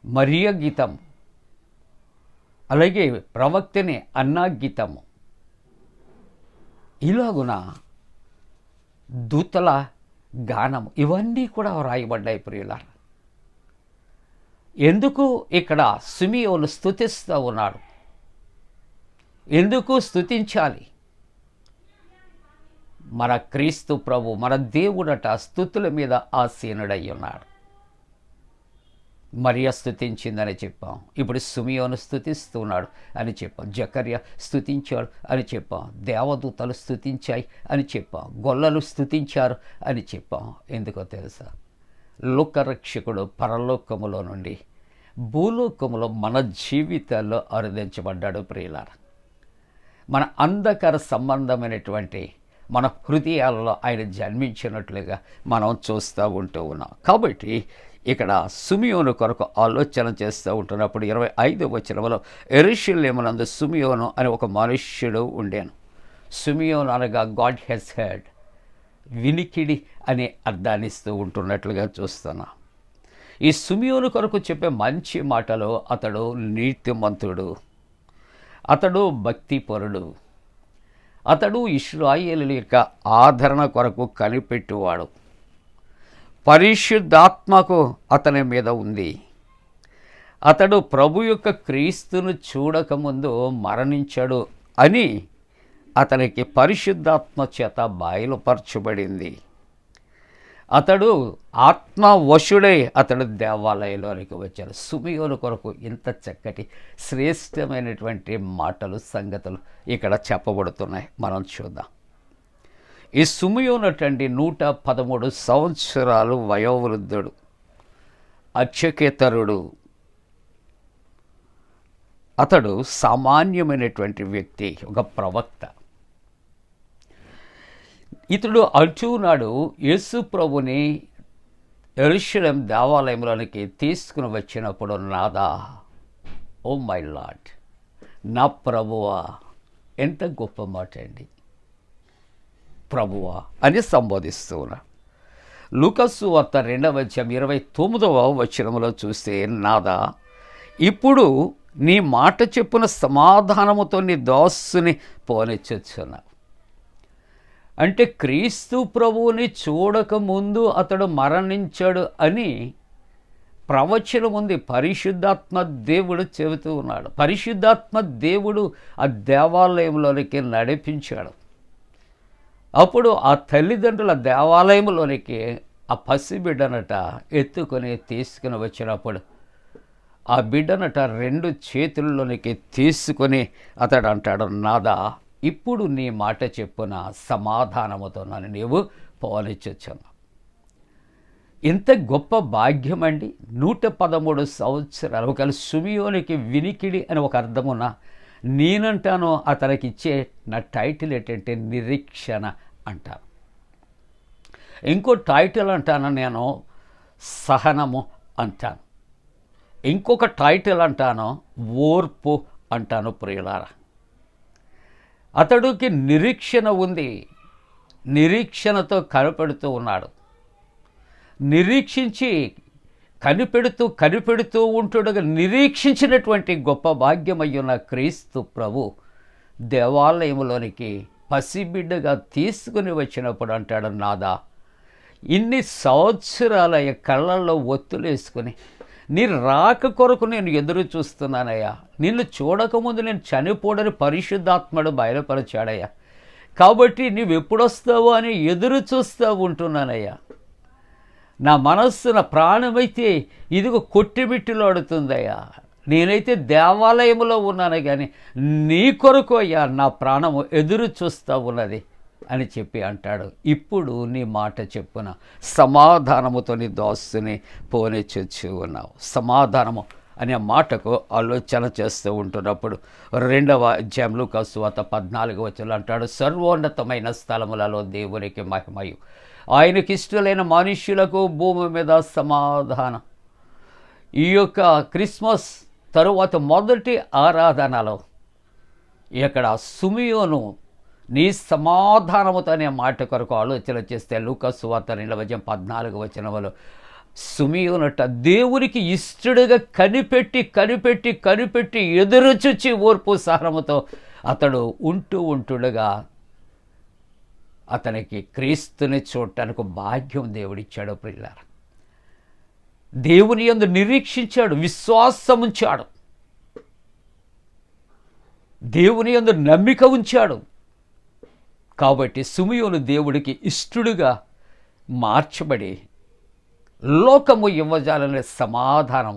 [SPEAKER 1] మరియ గీతం, అలాగే ప్రవక్తని అన్నా గీతము, ఇలాగున దూతల గానము, ఇవన్నీ కూడా వ్రాయబడ్డాయి ప్రియులారా. ఎందుకు ఇక్కడ సిమియోను స్తుతిస్తూ ఉన్నాడు? ఎందుకు స్తుతించాలి? మన క్రీస్తు ప్రభు, మన దేవుడట స్తుతుల మీద ఆసీనుడై ఉన్నాడు. మరియ స్తుతించిందని చెప్పాం, ఇప్పుడు సిమియోను స్తుతిస్తున్నాడు అని చెప్పాం, జకర్యా స్తుతించాడు అని చెప్పాం, దేవదూతలు స్తుతించాయి అని చెప్పాం, గొల్లలు స్తుతించారు అని చెప్పాం. ఎందుకో తెలుసా? లోకరక్షకుడు పరలోకములో నుండి భూలోకంలో మన జీవితాల్లో అరుదించబడ్డాడు ప్రియులారా. మన అంధకార సంబంధమైనటువంటి మన హృదయాలలో ఆయన జన్మించినట్లుగా మనం చూస్తూ ఉంటూ ఉన్నాం. కాబట్టి ఇక్కడ సిమియోను కొరకు ఆలోచన చేస్తూ ఉంటున్నప్పుడు 25వ వచనంలో యెరూషలేమునందు సిమియోను అని ఒక మనుష్యుడు ఉండేను. సిమియోను అనగా గాడ్ హెస్ హెర్డ్, వినికిడి అనే అర్థాన్ని ఇస్తూ ఉంటున్నట్లుగా చూస్తున్నాం. ఈ సిమియోను కొరకు చెప్పే మంచి మాటలు, అతడు నీతిమంతుడు, అతడు భక్తిపరుడు, అతడు ఇశ్రాయేలుల యొక్క ఆదరణ కొరకు కనిపెట్టువాడు, పరిశుద్ధాత్మకు అతని మీద ఉంది, అతడు ప్రభు యొక్క క్రీస్తును చూడకముందు మరణించాడు అని అతనికి పరిశుద్ధాత్మ చేత బయలుపరచబడింది. అతడు ఆత్మవశుడై అతడు దేవాలయంలోనికి వచ్చాడు. సిమియోను కొరకు ఇంత చక్కటి శ్రేష్టమైనటువంటి మాటలు, సంగతులు ఇక్కడ చెప్పబడుతున్నాయి. మనం చూద్దాం. ఈ సిమియోను తండ్రి 113 సంవత్సరాలు వయోవృద్ధుడు, అత్యకేతరుడు. అతడు సామాన్యమైనటువంటి వ్యక్తి, ఒక ప్రవక్త. ఇతడు అంటున్నాడు, యేసు ప్రభుని యెరూషలేం దేవాలయంలోనికి తీసుకుని వచ్చినప్పుడు, నాదా, ఓ మై లార్డ్, నా ప్రభువా. ఎంత గొప్ప మాట అండి, ప్రభువా అని సంబోధిస్తూ ఉన్నా. లూకాసు వార్త 2వ అధ్యాయం 29వ వచనంలో చూస్తే, నాదా, ఇప్పుడు నీ మాట చెప్పున సమాధానముతో నీ దాసుని పోనిచ్చుచున్నావు. అంటే క్రీస్తు ప్రభువుని చూడకముందు అతడు మరణించాడు అని ప్రవచనం ఉంది. పరిశుద్ధాత్మ దేవుడు చెబుతూ ఉన్నాడు. పరిశుద్ధాత్మ దేవుడు ఆ దేవాలయంలోనికి నడిపించాడు. అప్పుడు ఆ తల్లిదండ్రుల దేవాలయంలోనికి ఆ పసిబిడ్డనట ఎత్తుకొని తీసుకుని వచ్చినప్పుడు ఆ బిడ్డనట 2 చేతుల్లోనికి తీసుకొని అతడు అంటాడు, నాదా, ఇప్పుడు నీ మాట చెప్పున సమాధానముతో నన్ను నీవు పోనిచ్చుచున్నావు. ఎంత గొప్ప భాగ్యం అండి. 113 సంవత్సరాలు. ఒకవేళ సిమియోనికి వినికిడి అని ఒక అర్థమున్న, నేనంటాను అతనికి ఇచ్చే నా టైటిల్ ఏంటంటే నిరీక్షణ అంటాను. ఇంకో టైటిల్ అంటాను నేను సహనము అంటాను. ఇంకొక టైటిల్ అంటాను ఓర్పు అంటాను. ప్రియులారా, అతడికి నిరీక్షణ ఉంది. నిరీక్షణతో కనిపెడుతూ ఉన్నాడు. నిరీక్షించి కనిపెడుతూ ఉంటుండగా నిరీక్షించినటువంటి గొప్ప భాగ్యమయ్యున్న క్రీస్తు ప్రభు దేవాలయంలోనికి పసిబిడ్డగా తీసుకుని వచ్చినప్పుడు అంటాడు, నాదా, ఇన్ని సంవత్సరాల కళ్ళల్లో ఒత్తులేసుకుని నీ రాక కొరకు నేను ఎదురు చూస్తున్నానయ్యా. నిన్ను చూడకముందు నేను చనిపోడని పరిశుద్ధాత్ముడు బయలుపరిచాడయ్యా. కాబట్టి నువ్వెప్పుడొస్తావో అని ఎదురు చూస్తూ ఉంటున్నానయ్యా. నా మనస్సు, నా ప్రాణమైతే ఇదిగో కొట్టిమిట్టిలాడుతుందయ్యా. నేనైతే దేవాలయంలో ఉన్నాను, కానీ నీ కొరకు అయ్యా నా ప్రాణము ఎదురు చూస్తూ ఉన్నది అని చెప్పి అంటాడు. ఇప్పుడు నీ మాట చెప్పున సమాధానముతో నీ దాసుని పోనిచ్చి ఉన్నావు. సమాధానము అనే మాటకు ఆలోచన చేస్తూ ఉంటున్నప్పుడు 2వ అధ్యాయం లూకాసు వార్త 14వ వచనంలో అంటాడు, సర్వోన్నతమైన స్థలములలో దేవునికి మహిమయు, ఆయనకి ఇష్టలైన మనుష్యులకు భూమి మీద సమాధానం. ఈ యొక్క క్రిస్మస్ తరువాత మొదటి ఆరాధనలో ఇక్కడ సిమియోను నీ సమాధానముతో అనే మాట కొరకు ఆలోచన చేస్తే లూకాసు వార్త 2వ అధ్యాయం 14వ వచనంలో సిమియోనట దేవునికి ఇష్టడుగా కనిపెట్టి ఎదురుచూచి ఓర్పు సహనముతో అతడు ఉంటుండగా అతనికి క్రీస్తుని చూడటానికి భాగ్యం దేవుడిచ్చాడు. ప్రియులారా, దేవుని యందు నిరీక్షించాడు, విశ్వాసం ఉంచాడు, దేవుని యందు నమ్మిక ఉంచాడు. కాబట్టి సిమియోను దేవుడికి ఇష్టడుగా మార్చబడి లోకము ఇవ్వజాలనే సమాధానం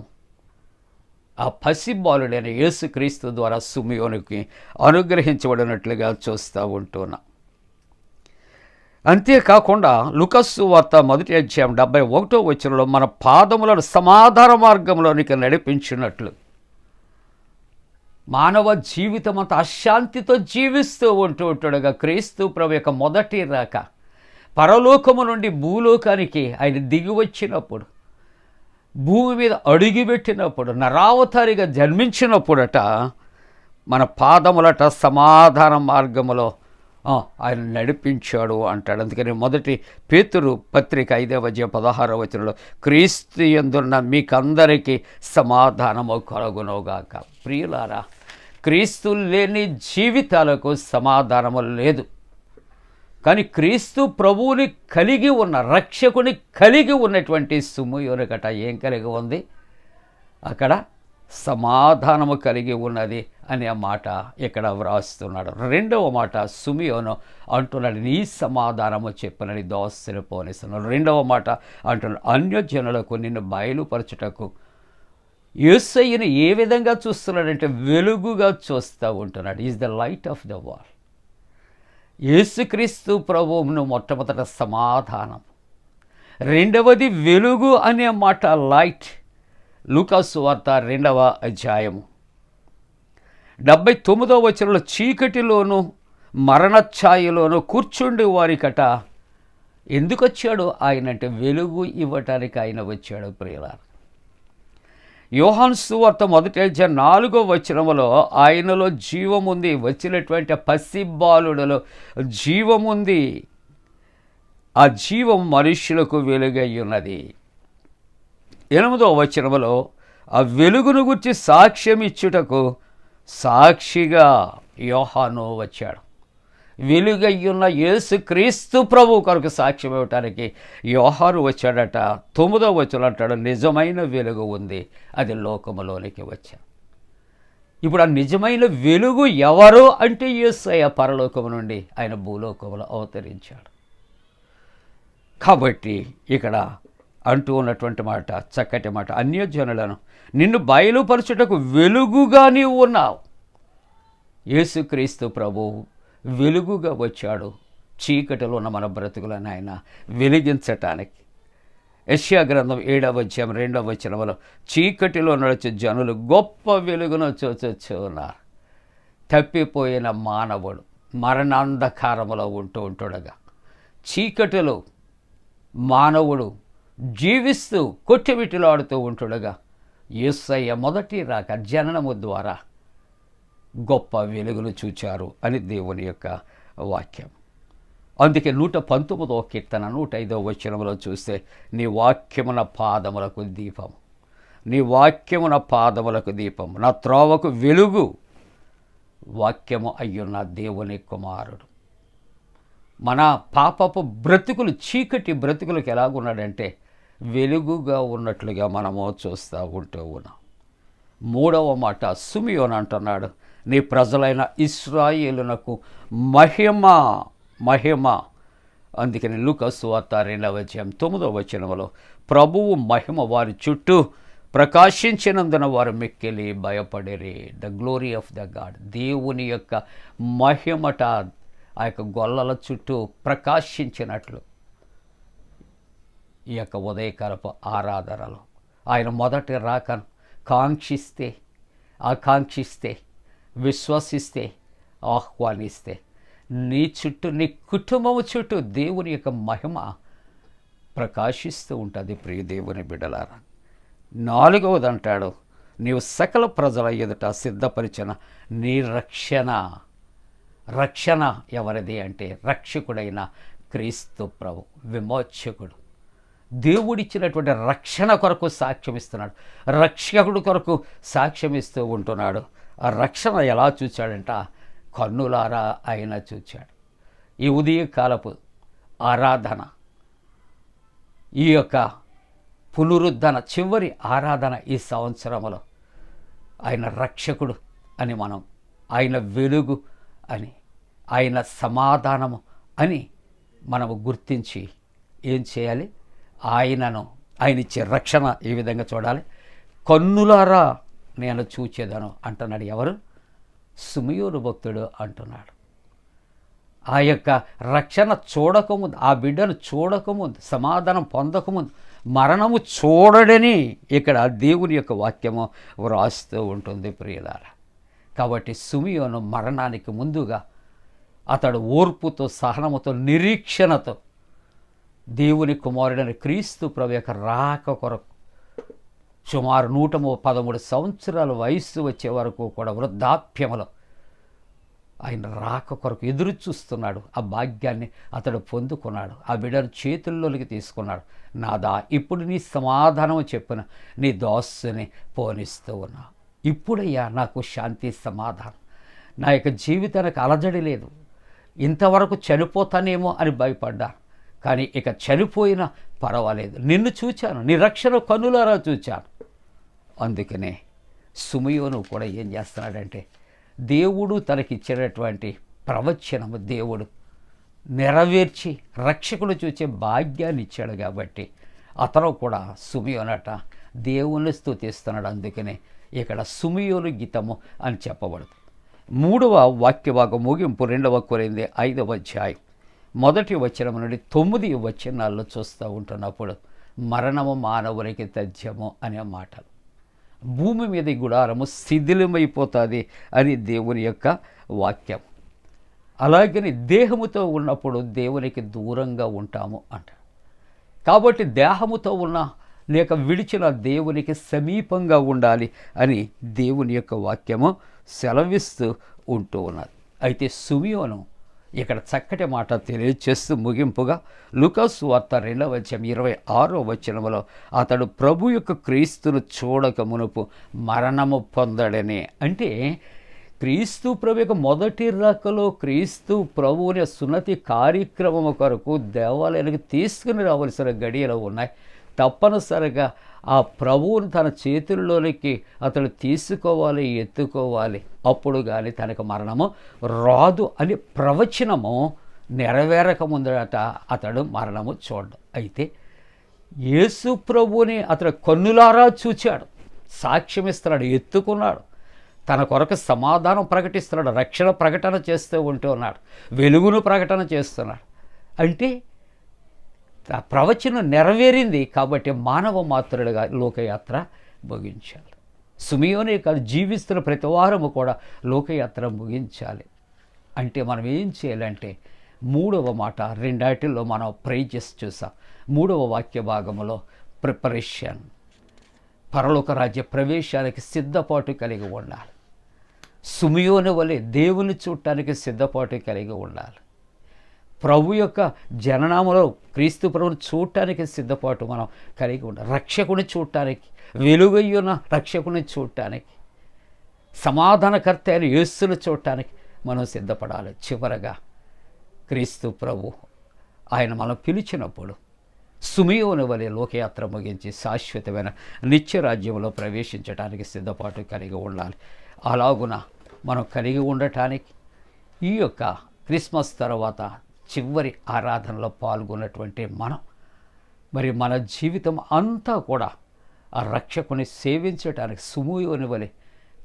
[SPEAKER 1] ఆ పసిబాలుడైన యేసుక్రీస్తు ద్వారా సిమియోనుకి అనుగ్రహించబడినట్లుగా చూస్తూ ఉంటున్నాం. అంతేకాకుండా లూకాసు వార్త 1:71 మన పాదములను సమాధాన మార్గంలోనికి నడిపించినట్లు మానవ జీవితం అంతా అశాంతితో జీవిస్తూ ఉంటుండగా క్రీస్తు ప్రభు యొక్క మొదటి రాక పరలోకము నుండి భూలోకానికి ఆయన దిగి వచ్చినప్పుడు, భూమి మీద అడుగుపెట్టినప్పుడు, నరావతారిగా జన్మించినప్పుడట మన పాదములట సమాధాన మార్గములో ఆయన నడిపించాడు అంటాడు. అందుకని మొదటి పేతురు పత్రిక 5:16 క్రీస్తు యందున్న మీకందరికీ సమాధానము కలుగునుగాక. ప్రియులారా, క్రీస్తు లేని జీవితాలకు సమాధానము లేదు. కానీ క్రీస్తు ప్రభువుని కలిగి ఉన్న, రక్షకుని కలిగి ఉన్నటువంటి సుమయోనికట ఏం కలిగి ఉంది? అక్కడ సమాధానము కలిగి ఉన్నది అనే మాట ఇక్కడ వ్రాస్తున్నాడు. రెండవ మాట సుమియోను అంటున్నాడు, నీ సమాధానము చెప్పనని దోస్తుని పోనిస్తున్నాడు. రెండవ మాట అంటున్నాడు, అన్యజనులకు నిన్ను బయలుపరచుటకు యేసయ్యను ఏ విధంగా చూస్తున్నాడంటే వెలుగుగా చూస్తూ ఉంటున్నాడు. Is the light of the world. యేసుక్రీస్తు ప్రభువును మొట్టమొదట సమాధానం, రెండవది వెలుగు అనే మాట లైట్. లూకాసు వార్త 2:79 చీకటిలోను మరణఛాయలోను కూర్చుండి వారికట ఎందుకు వచ్చాడు ఆయన అంటే వెలుగు ఇవ్వటానికి ఆయన వచ్చాడు. ప్రియులారా, యోహాను సువార్త 1:4 ఆయనలో జీవముంది, వచ్చినటువంటి పసిబాలుడలో జీవముంది, ఆ జీవం మనుష్యులకు వెలుగై ఉన్నది. 8 ఆ వెలుగును గురించి సాక్ష్యం ఇచ్చుటకు సాక్షిగా యోహాను వచ్చాడు. వెలుగయ్యున్న యేసు క్రీస్తు ప్రభు కొరకు సాక్ష్యం ఇవ్వటానికి యోహాను వచ్చాడట. 9 అంటాడు, నిజమైన వెలుగు ఉంది, అది లోకములోనికి వచ్చాడు. ఇప్పుడు ఆ నిజమైన వెలుగు ఎవరు అంటే యేసయ్య పరలోకము నుండి ఆయన భూలోకములో అవతరించాడు. కాబట్టి ఇక్కడ అంటూ ఉన్నటువంటి మాట చక్కటి మాట, అన్యజనులను నిన్ను బయలుపరచుటకు వెలుగుగా నీవు ఉన్నావు. యేసుక్రీస్తు ప్రభువు వెలుగుగా వచ్చాడు చీకటిలో ఉన్న మన బ్రతుకులను ఆయన వెలిగించటానికి. యెషయా గ్రంథం 7:2 చీకటిలో నడిచే జనులు గొప్ప వెలుగును చూచుచున్నారు. తప్పిపోయిన మానవుడు మరణాంధకారములో ఉంటుండగా చీకటిలో మానవుడు జీవిస్తూ కొట్టుమిట్టిలాడుతూ ఉంటుండగా యేసయ్య మొదటి రాక జననము ద్వారా గొప్ప వెలుగును చూచారు అని దేవుని యొక్క వాక్యం. అందుకే 119వ కీర్తన 105వ చూస్తే నీ వాక్యమున పాదములకు దీపం, నీ వాక్యమున పాదములకు దీపం, నా త్రోవకు వెలుగు వాక్యము అయ్యున్న దేవుని కుమారుడు. మన పాపపు బ్రతుకులు, చీకటి బ్రతుకులకు ఎలాగున్నాడంటే వెలుగుగా ఉన్నట్లుగా మనము చూస్తూ ఉంటూ ఉన్నాం. 3వ మాట సుమియోను అంటున్నాడు, నీ ప్రజలైన ఇశ్రాయేలునకు మహిమ మహిమ. అందుకని లూకాసు వార్త 2:9 ప్రభువు మహిమ వారి చుట్టూ ప్రకాశించినందున వారు మిక్కిలి భయపడిరి. The glory of the God, దేవుని యొక్క మహిమట ఆ యొక్క గొల్లల చుట్టూ ప్రకాశించినట్లు ఈ యొక్క ఉదయకాలపు ఆరాధనలో ఆయన మొదటి రాకను ఆకాంక్షిస్తే విశ్వసిస్తే ఆహ్వానిస్తే నీ చుట్టూ, నీ కుటుంబం చుట్టూ దేవుని యొక్క మహిమ ప్రకాశిస్తూ ఉంటుంది. ప్రియ దేవుని బిడ్డలారా, 4వది అంటాడు, నీవు సకల ప్రజల ఎదుట సిద్ధపరిచిన నీ రక్షణ ఎవరిది అంటే రక్షకుడైన క్రీస్తు ప్రభు, విమోచకుడు. దేవుడిచ్చినటువంటి రక్షణ కొరకు సాక్ష్యమిస్తున్నాడు, రక్షకుడు కొరకు సాక్ష్యమిస్తూ ఉంటున్నాడు. ఆ రక్షణ ఎలా చూచాడంట, కన్నులారా ఆయన చూచాడు. ఈ ఉదయకాలపు ఆరాధన, ఈ యొక్క పునరుద్ధరణ చివరి ఆరాధన ఈ సంవత్సరంలో ఆయన రక్షకుడు అని మనం, ఆయన వెలుగు అని, ఆయన సమాధానము అని మనము గుర్తించి ఏం చేయాలి? ఆయన ఇచ్చే రక్షణ ఈ విధంగా చూడాలి. కన్నులారా నేను చూచేదను అంటున్నాడు. ఎవరు? సుమియోను భక్తుడు అంటున్నాడు. ఆ యొక్క రక్షణ చూడకముందు, ఆ బిడ్డను చూడకముందు, సమాధానం పొందకముందు మరణము చూడడని ఇక్కడ దేవుని యొక్క వాక్యము వ్రాస్తూ ఉంటుంది ప్రియులారా. కాబట్టి సిమియోను మరణానికి ముందుగా అతడు ఓర్పుతో, సహనముతో, నిరీక్షణతో దేవుని కుమారుడైన క్రీస్తు ప్రభు యొక్క రాక కొరకు సుమారు 113 సంవత్సరాల వయస్సు వచ్చే వరకు కూడా వృద్ధాప్యములో ఆయన రాక కొరకు ఎదురు చూస్తున్నాడు. ఆ భాగ్యాన్ని అతడు పొందుకున్నాడు. ఆ బిడ్డను చేతుల్లోకి తీసుకున్నాడు. నాదా, ఇప్పుడు నీ సమాధానం చెప్పిన నీ దాసుని పోనిస్తూ ఉన్నా. ఇప్పుడయ్యా నాకు శాంతి, సమాధానం. నా యొక్క జీవితానికి అలజడి లేదు. ఇంతవరకు చనిపోతానేమో అని భయపడ్డాను, కానీ ఇక చనిపోయినా పర్వాలేదు. నిన్ను చూచాను, నీ రక్షణ కన్నులారా చూచాను. అందుకనే సిమియోను కూడా ఏం చేస్తున్నాడంటే, దేవుడు తనకిచ్చినటువంటి ప్రవచనము దేవుడు నెరవేర్చి రక్షకుడు చూచే భాగ్యాన్ని ఇచ్చాడు కాబట్టి అతను కూడా సిమియోనట దేవుణ్ణి స్తుతిస్తున్నాడు. అందుకనే ఇక్కడ సిమియోను గీతము అని చెప్పబడుతుంది. 3వ వాక్యభాగం ముగింపు 2వ కొరింథీ 5వ అధ్యాయం 1వ వచనం నుండి 9 వచనాల్లో చూస్తూ ఉంటున్నప్పుడు మరణము మానవునికి తథ్యము అనే మాటలు. భూమి మీద ఈ గుడారము శిథిలమైపోతుంది అని దేవుని యొక్క వాక్యం. అలాగని దేహముతో ఉన్నప్పుడు దేవునికి దూరంగా ఉంటాము అంట. కాబట్టి దేహముతో ఉన్న లేక విడిచిన దేవునికి సమీపంగా ఉండాలి అని దేవుని యొక్క వాక్యము సెలవిస్తూ ఉంటూ ఉన్నది. అయితే సిమియోను ఇక్కడ చక్కటి మాట తెలియచేస్తూ ముగింపుగా లూకాసు వార్త 2వ అధ్యాయం 26వ వచనములో అతడు ప్రభు యొక్క క్రీస్తును చూడక మునుపు మరణము పొందడని. అంటే క్రీస్తు ప్రభు యొక్క మొదటి రాకలో క్రీస్తు ప్రభువుని సున్నతి కార్యక్రమము కొరకు దేవాలయానికి తీసుకుని రావలసిన గడియలు ఉన్నాయి. తప్పనిసరిగా ఆ ప్రభువుని తన చేతుల్లోనికి అతడు తీసుకోవాలి, ఎత్తుకోవాలి. అప్పుడు కానీ తనకు మరణము రాదు అని ప్రవచనము నెరవేరక ముందట అతడు మరణము చూడడం. అయితే యేసు ప్రభువుని అతడు కన్నులారా చూచాడు, సాక్ష్యం ఇస్తున్నాడు, ఎత్తుకున్నాడు, తన కొరకు సమాధానం ప్రకటిస్తున్నాడు, రక్షణ ప్రకటన చేస్తూ ఉంటూ ఉన్నాడు, వెలుగును ప్రకటన చేస్తున్నాడు. అంటే ఆ ప్రవచనం నెరవేరింది కాబట్టి మానవ మాత్రుడిగా లోకయాత్ర ముగించాలి. సిమియోనే కాదు, జీవిస్తున్న ప్రతి వారము కూడా లోకయాత్ర ముగించాలి. అంటే మనం ఏం చేయాలంటే 3వ మాట 2 మనం ప్రైజెస్ చూసాం. 3వ వాక్య భాగంలో ప్రిపరేషన్, పరలోక రాజ్య ప్రవేశానికి సిద్ధపాటు కలిగి ఉండాలి. సిమియోను వలె దేవుని చూడటానికి సిద్ధపాటు కలిగి ఉండాలి. ప్రభు యొక్క జననామలో క్రీస్తు ప్రభుని చూడటానికి సిద్ధపాటు మనం కలిగి ఉండాలి. రక్షకుని చూడటానికి, వెలుగయ్యున్న రక్షకుని చూడటానికి, సమాధానకర్త అయిన యేసును చూడటానికి మనం సిద్ధపడాలి. చివరగా క్రీస్తు ప్రభు ఆయన మనం పిలిచినప్పుడు సిమియోను వలె లోకయాత్ర ముగించి శాశ్వతమైన నిత్యరాజ్యంలో ప్రవేశించడానికి సిద్ధపాటు కలిగి ఉండాలి. అలాగున మనం కలిగి ఉండటానికి ఈ యొక్క క్రిస్మస్ తర్వాత చివరి ఆరాధనలో పాల్గొన్నటువంటి మనం మరి మన జీవితం అంతా కూడా ఆ రక్షకుని సేవించడానికి సిమియోను వలె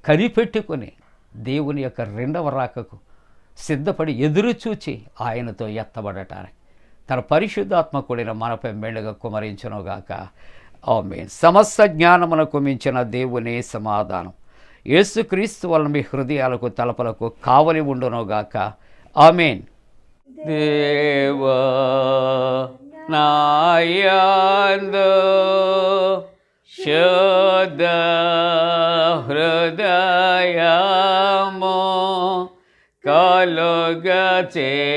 [SPEAKER 1] కనిపెట్టుకొని దేవుని యొక్క 2వ రాకకు సిద్ధపడి ఎదురుచూచి ఆయనతో ఎత్తబడటానికి తన పరిశుద్ధాత్మ కూడిన మనపై మెండుగా కుమరించునుగాక. ఆమేన్. సమస్త జ్ఞానమునకు మించిన దేవుని సమాధానం యేసుక్రీస్తు వలన మీ హృదయాలకు తలపులకు కావలి ఉండునుగాక. ఆమేన్. దేవా నాయందు శుద్ధ హృదయము కలుగ చేయుము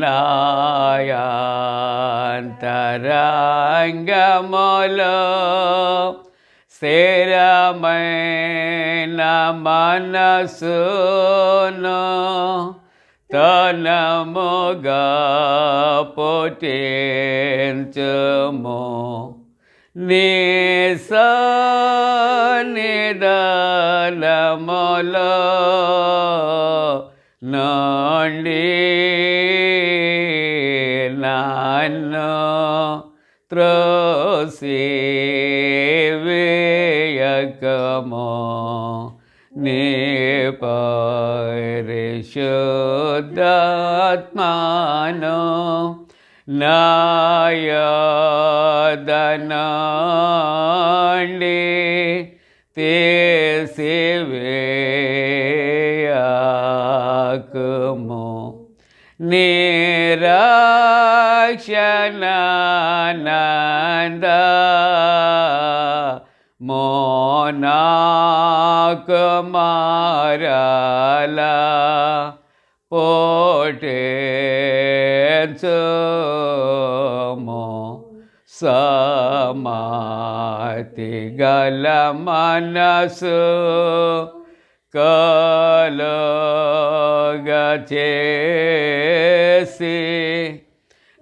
[SPEAKER 1] నాయంతరంగములో స్థిరమైన మనసును తనముగా పుట్టించుము నీ సన్నిధానములో నుండి నన్ను త్రోసి వేయకము నీ పరిశుద్ధాత్మను నాయదనండి తీసివేయకుము నిరక్షణానంద మోనాకుమారల పోటెంచుము సమాతి గల మనసు కలుగచేసి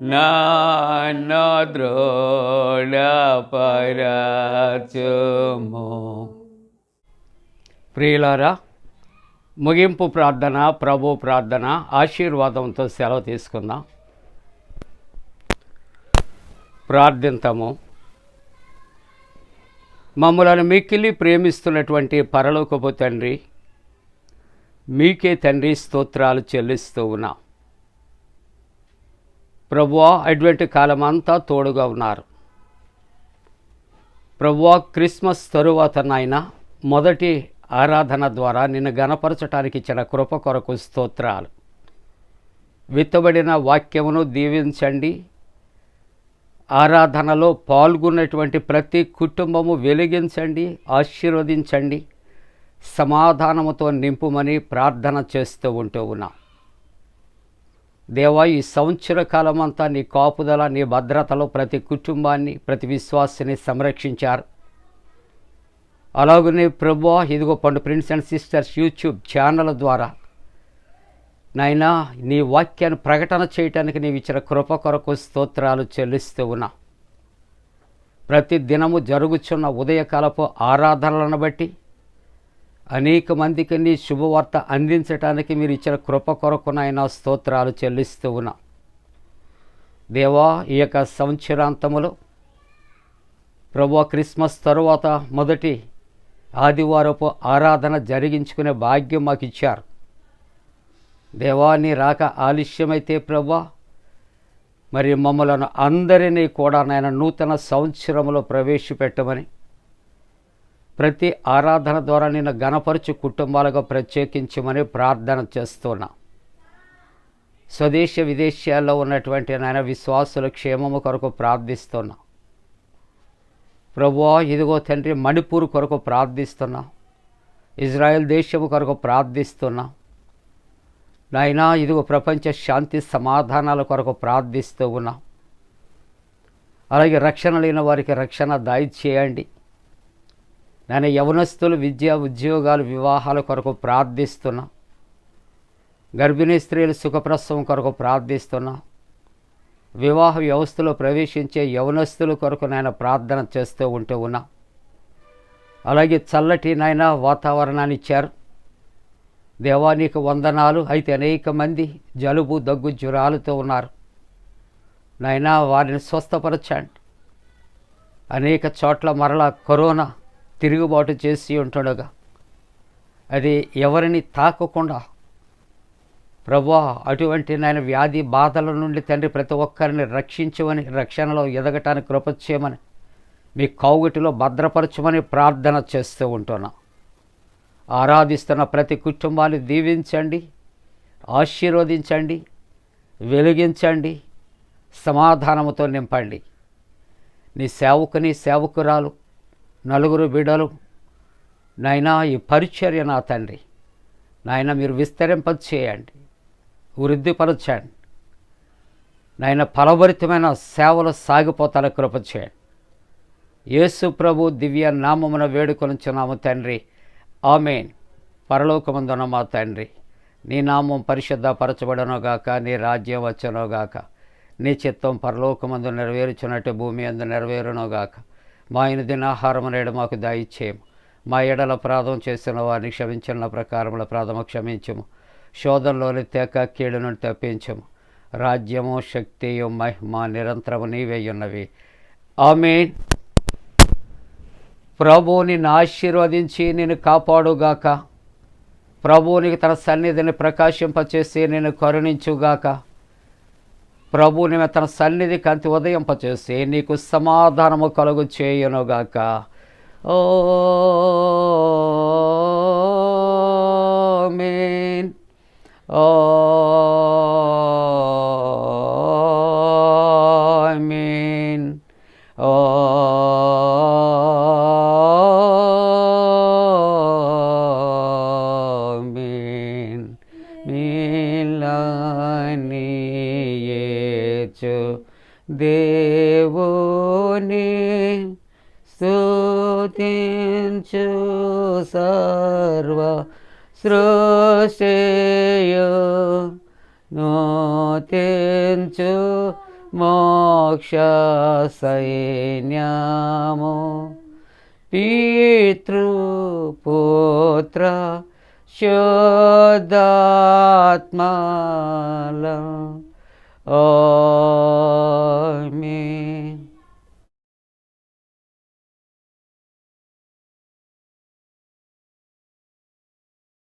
[SPEAKER 1] నన్ను ద్రోళపరచుము. ప్రియులారా, ముగింపు ప్రార్థన, ప్రభు ప్రార్థన ఆశీర్వాదంతో సెలవు తీసుకుందాం. ప్రార్థింతము. మమ్మలను మిక్కిలి ప్రేమిస్తున్నటువంటి పరలోకపు తండ్రి, మీకే తండ్రి స్తోత్రాలు చెల్లిస్తూ ఉన్నాం. ప్రభువా, అడ్వెంట్ కాలమంతా తోడుగా ఉన్నారు. ప్రభువా, క్రిస్మస్ తరువాత నాయన మొదటి ఆరాధన ద్వారా నిన్ను గణపరచటానికి ఇచ్చిన కృప కొరకు స్తోత్రాలు. విత్తబడిన వాక్యమును దీవించండి. ఆరాధనలో పాల్గొన్నటువంటి ప్రతి కుటుంబము వెలిగించండి, ఆశీర్వదించండి, సమాధానముతో నింపుమని ప్రార్థన చేస్తూ ఉంటూ ఉన్నా. దేవా, ఈ సంవత్సర కాలమంతా నీ కాపుదల, నీ భద్రతలో ప్రతి కుటుంబాన్ని, ప్రతి విశ్వాసిని సంరక్షించారు. అలాగనే ప్రభువా, ఇదిగో పండు prince and sisters YouTube channel ద్వారా నాయనా నీ వాక్యాన్ని ప్రకటన చేయటానికి నీవు ఇచ్చిన కృప కొరకు స్తోత్రాలు చెల్లిస్తూ ఉన్నా. ప్రతి దినము జరుగుచున్న ఉదయకాలపు ఆరాధనలను బట్టి అనేక మందికి నీ శుభవార్త అందించటానికి మీరు ఇచ్చిన కృప కొరకు నాయన స్తోత్రాలు చెల్లిస్తూ ఉన్నా. దేవా, ఈ యొక్క సంవత్సరాంతములో ప్రభువా, క్రిస్మస్ తరువాత మొదటి ఆదివారపు ఆరాధన జరిగించుకునే భాగ్యం మాకు ఇచ్చారు. దేవా, నీ రాక ఆలస్యమైతే ప్రభువా, మరి మమ్మలను అందరినీ కూడా నాయన నూతన సంవత్సరంలో ప్రవేశపెట్టమని, ప్రతి ఆరాధన ద్వారా నిన్ను గణపరచు కుటుంబాలుగా ప్రత్యేకించమని ప్రార్థన చేస్తున్నా. స్వదేశ విదేశాల్లో ఉన్నటువంటి నాయన విశ్వాసుల క్షేమము కొరకు ప్రార్థిస్తున్నా. ప్రభువా, ఇదిగో తండ్రి మణిపూర్ కొరకు ప్రార్థిస్తున్నా, ఇజ్రాయెల్ దేశము కొరకు ప్రార్థిస్తున్నా. నాయనా, ఇదిగో ప్రపంచ శాంతి సమాధానాల కొరకు ప్రార్థిస్తూ ఉన్నా. అలాగే రక్షణ లేని వారికి రక్షణ దయచేయండి. నేను యవనస్తులు విద్య, ఉద్యోగాలు, వివాహాల కొరకు ప్రార్థిస్తున్నా. గర్భిణీ స్త్రీలు సుఖప్రసవం కొరకు ప్రార్థిస్తున్నా. వివాహ వ్యవస్థలో ప్రవేశించే యవనస్తుల కొరకు నాయన ప్రార్థన చేస్తూ ఉంటూ ఉన్నా. అలాగే చల్లటి నాయన వాతావరణాన్ని ఇచ్చారు. దేవా, నీకు వందనాలు. అయితే అనేక మంది జలుబు, దగ్గు, జ్వరాలతో ఉన్నారు. నాయనా, వారిని స్వస్థపరచండి. అనేక చోట్ల మరలా కరోనా తిరుగుబాటు చేసి ఉంటుండగా అది ఎవరిని తాకకుండా ప్రభువా, అటువంటి నాయన వ్యాధి బాధల నుండి తండ్రి ప్రతి ఒక్కరిని రక్షించమని, రక్షణలో ఎదగటానికి కృప చేయమని, మీ కౌగిటిలో భద్రపరచమని ప్రార్థన చేస్తూ ఉంటున్నా. ఆరాధిస్తున్న ప్రతి కుటుంబాన్ని దీవించండి, ఆశీర్వదించండి, వెలిగించండి, సమాధానముతో నింపండి. నీ సేవకుని, సేవకురాలు, నలుగురు బిడ్డలు నాయనా ఈ పరిచర్య నా తండ్రి నాయన మీరు విస్తరింపచేయండి, వృద్ధిపరచండి. నాయన ఫలభరితమైన సేవలు సాగిపోతాల కృప చేయండి. యేసు ప్రభు దివ్య నామమున వేడుకొనుచున్నాము తండ్రి, ఆమేన్. పరలోకమందున మా తండ్రి, నీ నామం పరిశుద్ధపరచబడనుగాక, నీ రాజ్యం వచ్చునుగాక, నీ చిత్తం పరలోకమందు నెరవేర్చున్నట్టు భూమి అందు నెరవేరునుగాక. మా దినాహారము నేడు మాకు దయచేయము. మా ఎడల అపరాధం చేసిన వారిని క్షమించిన ప్రకారముల అపరాధము క్షమించము. శోధనలోని తేక కీడు నుండి తప్పించము. రాజ్యము, శక్తియు, మహిమ నిరంతరము నీవే ఉన్నవి. ఆమేన్. ప్రభువు నిన్ను ఆశీర్వదించి నిన్ను కాపాడుగాక. ప్రభువునికి తన సన్నిధిని ప్రకాశింపచేసి నేను కరుణించుగాక. ప్రభువుని తన సన్నిధి కాంతి ఉదయింపచేసి నీకు సమాధానము కలుగు చేయునుగాక. ఆమేన్. ఆమేన్. ఆమేన్. మిలానియేచు దేవుని స్తుతించు సర్వ సృష్టియు నూతించు మోక్ష సైన్యము పితృపుత్ర శుద్ధాత్మల. ఆమేన్.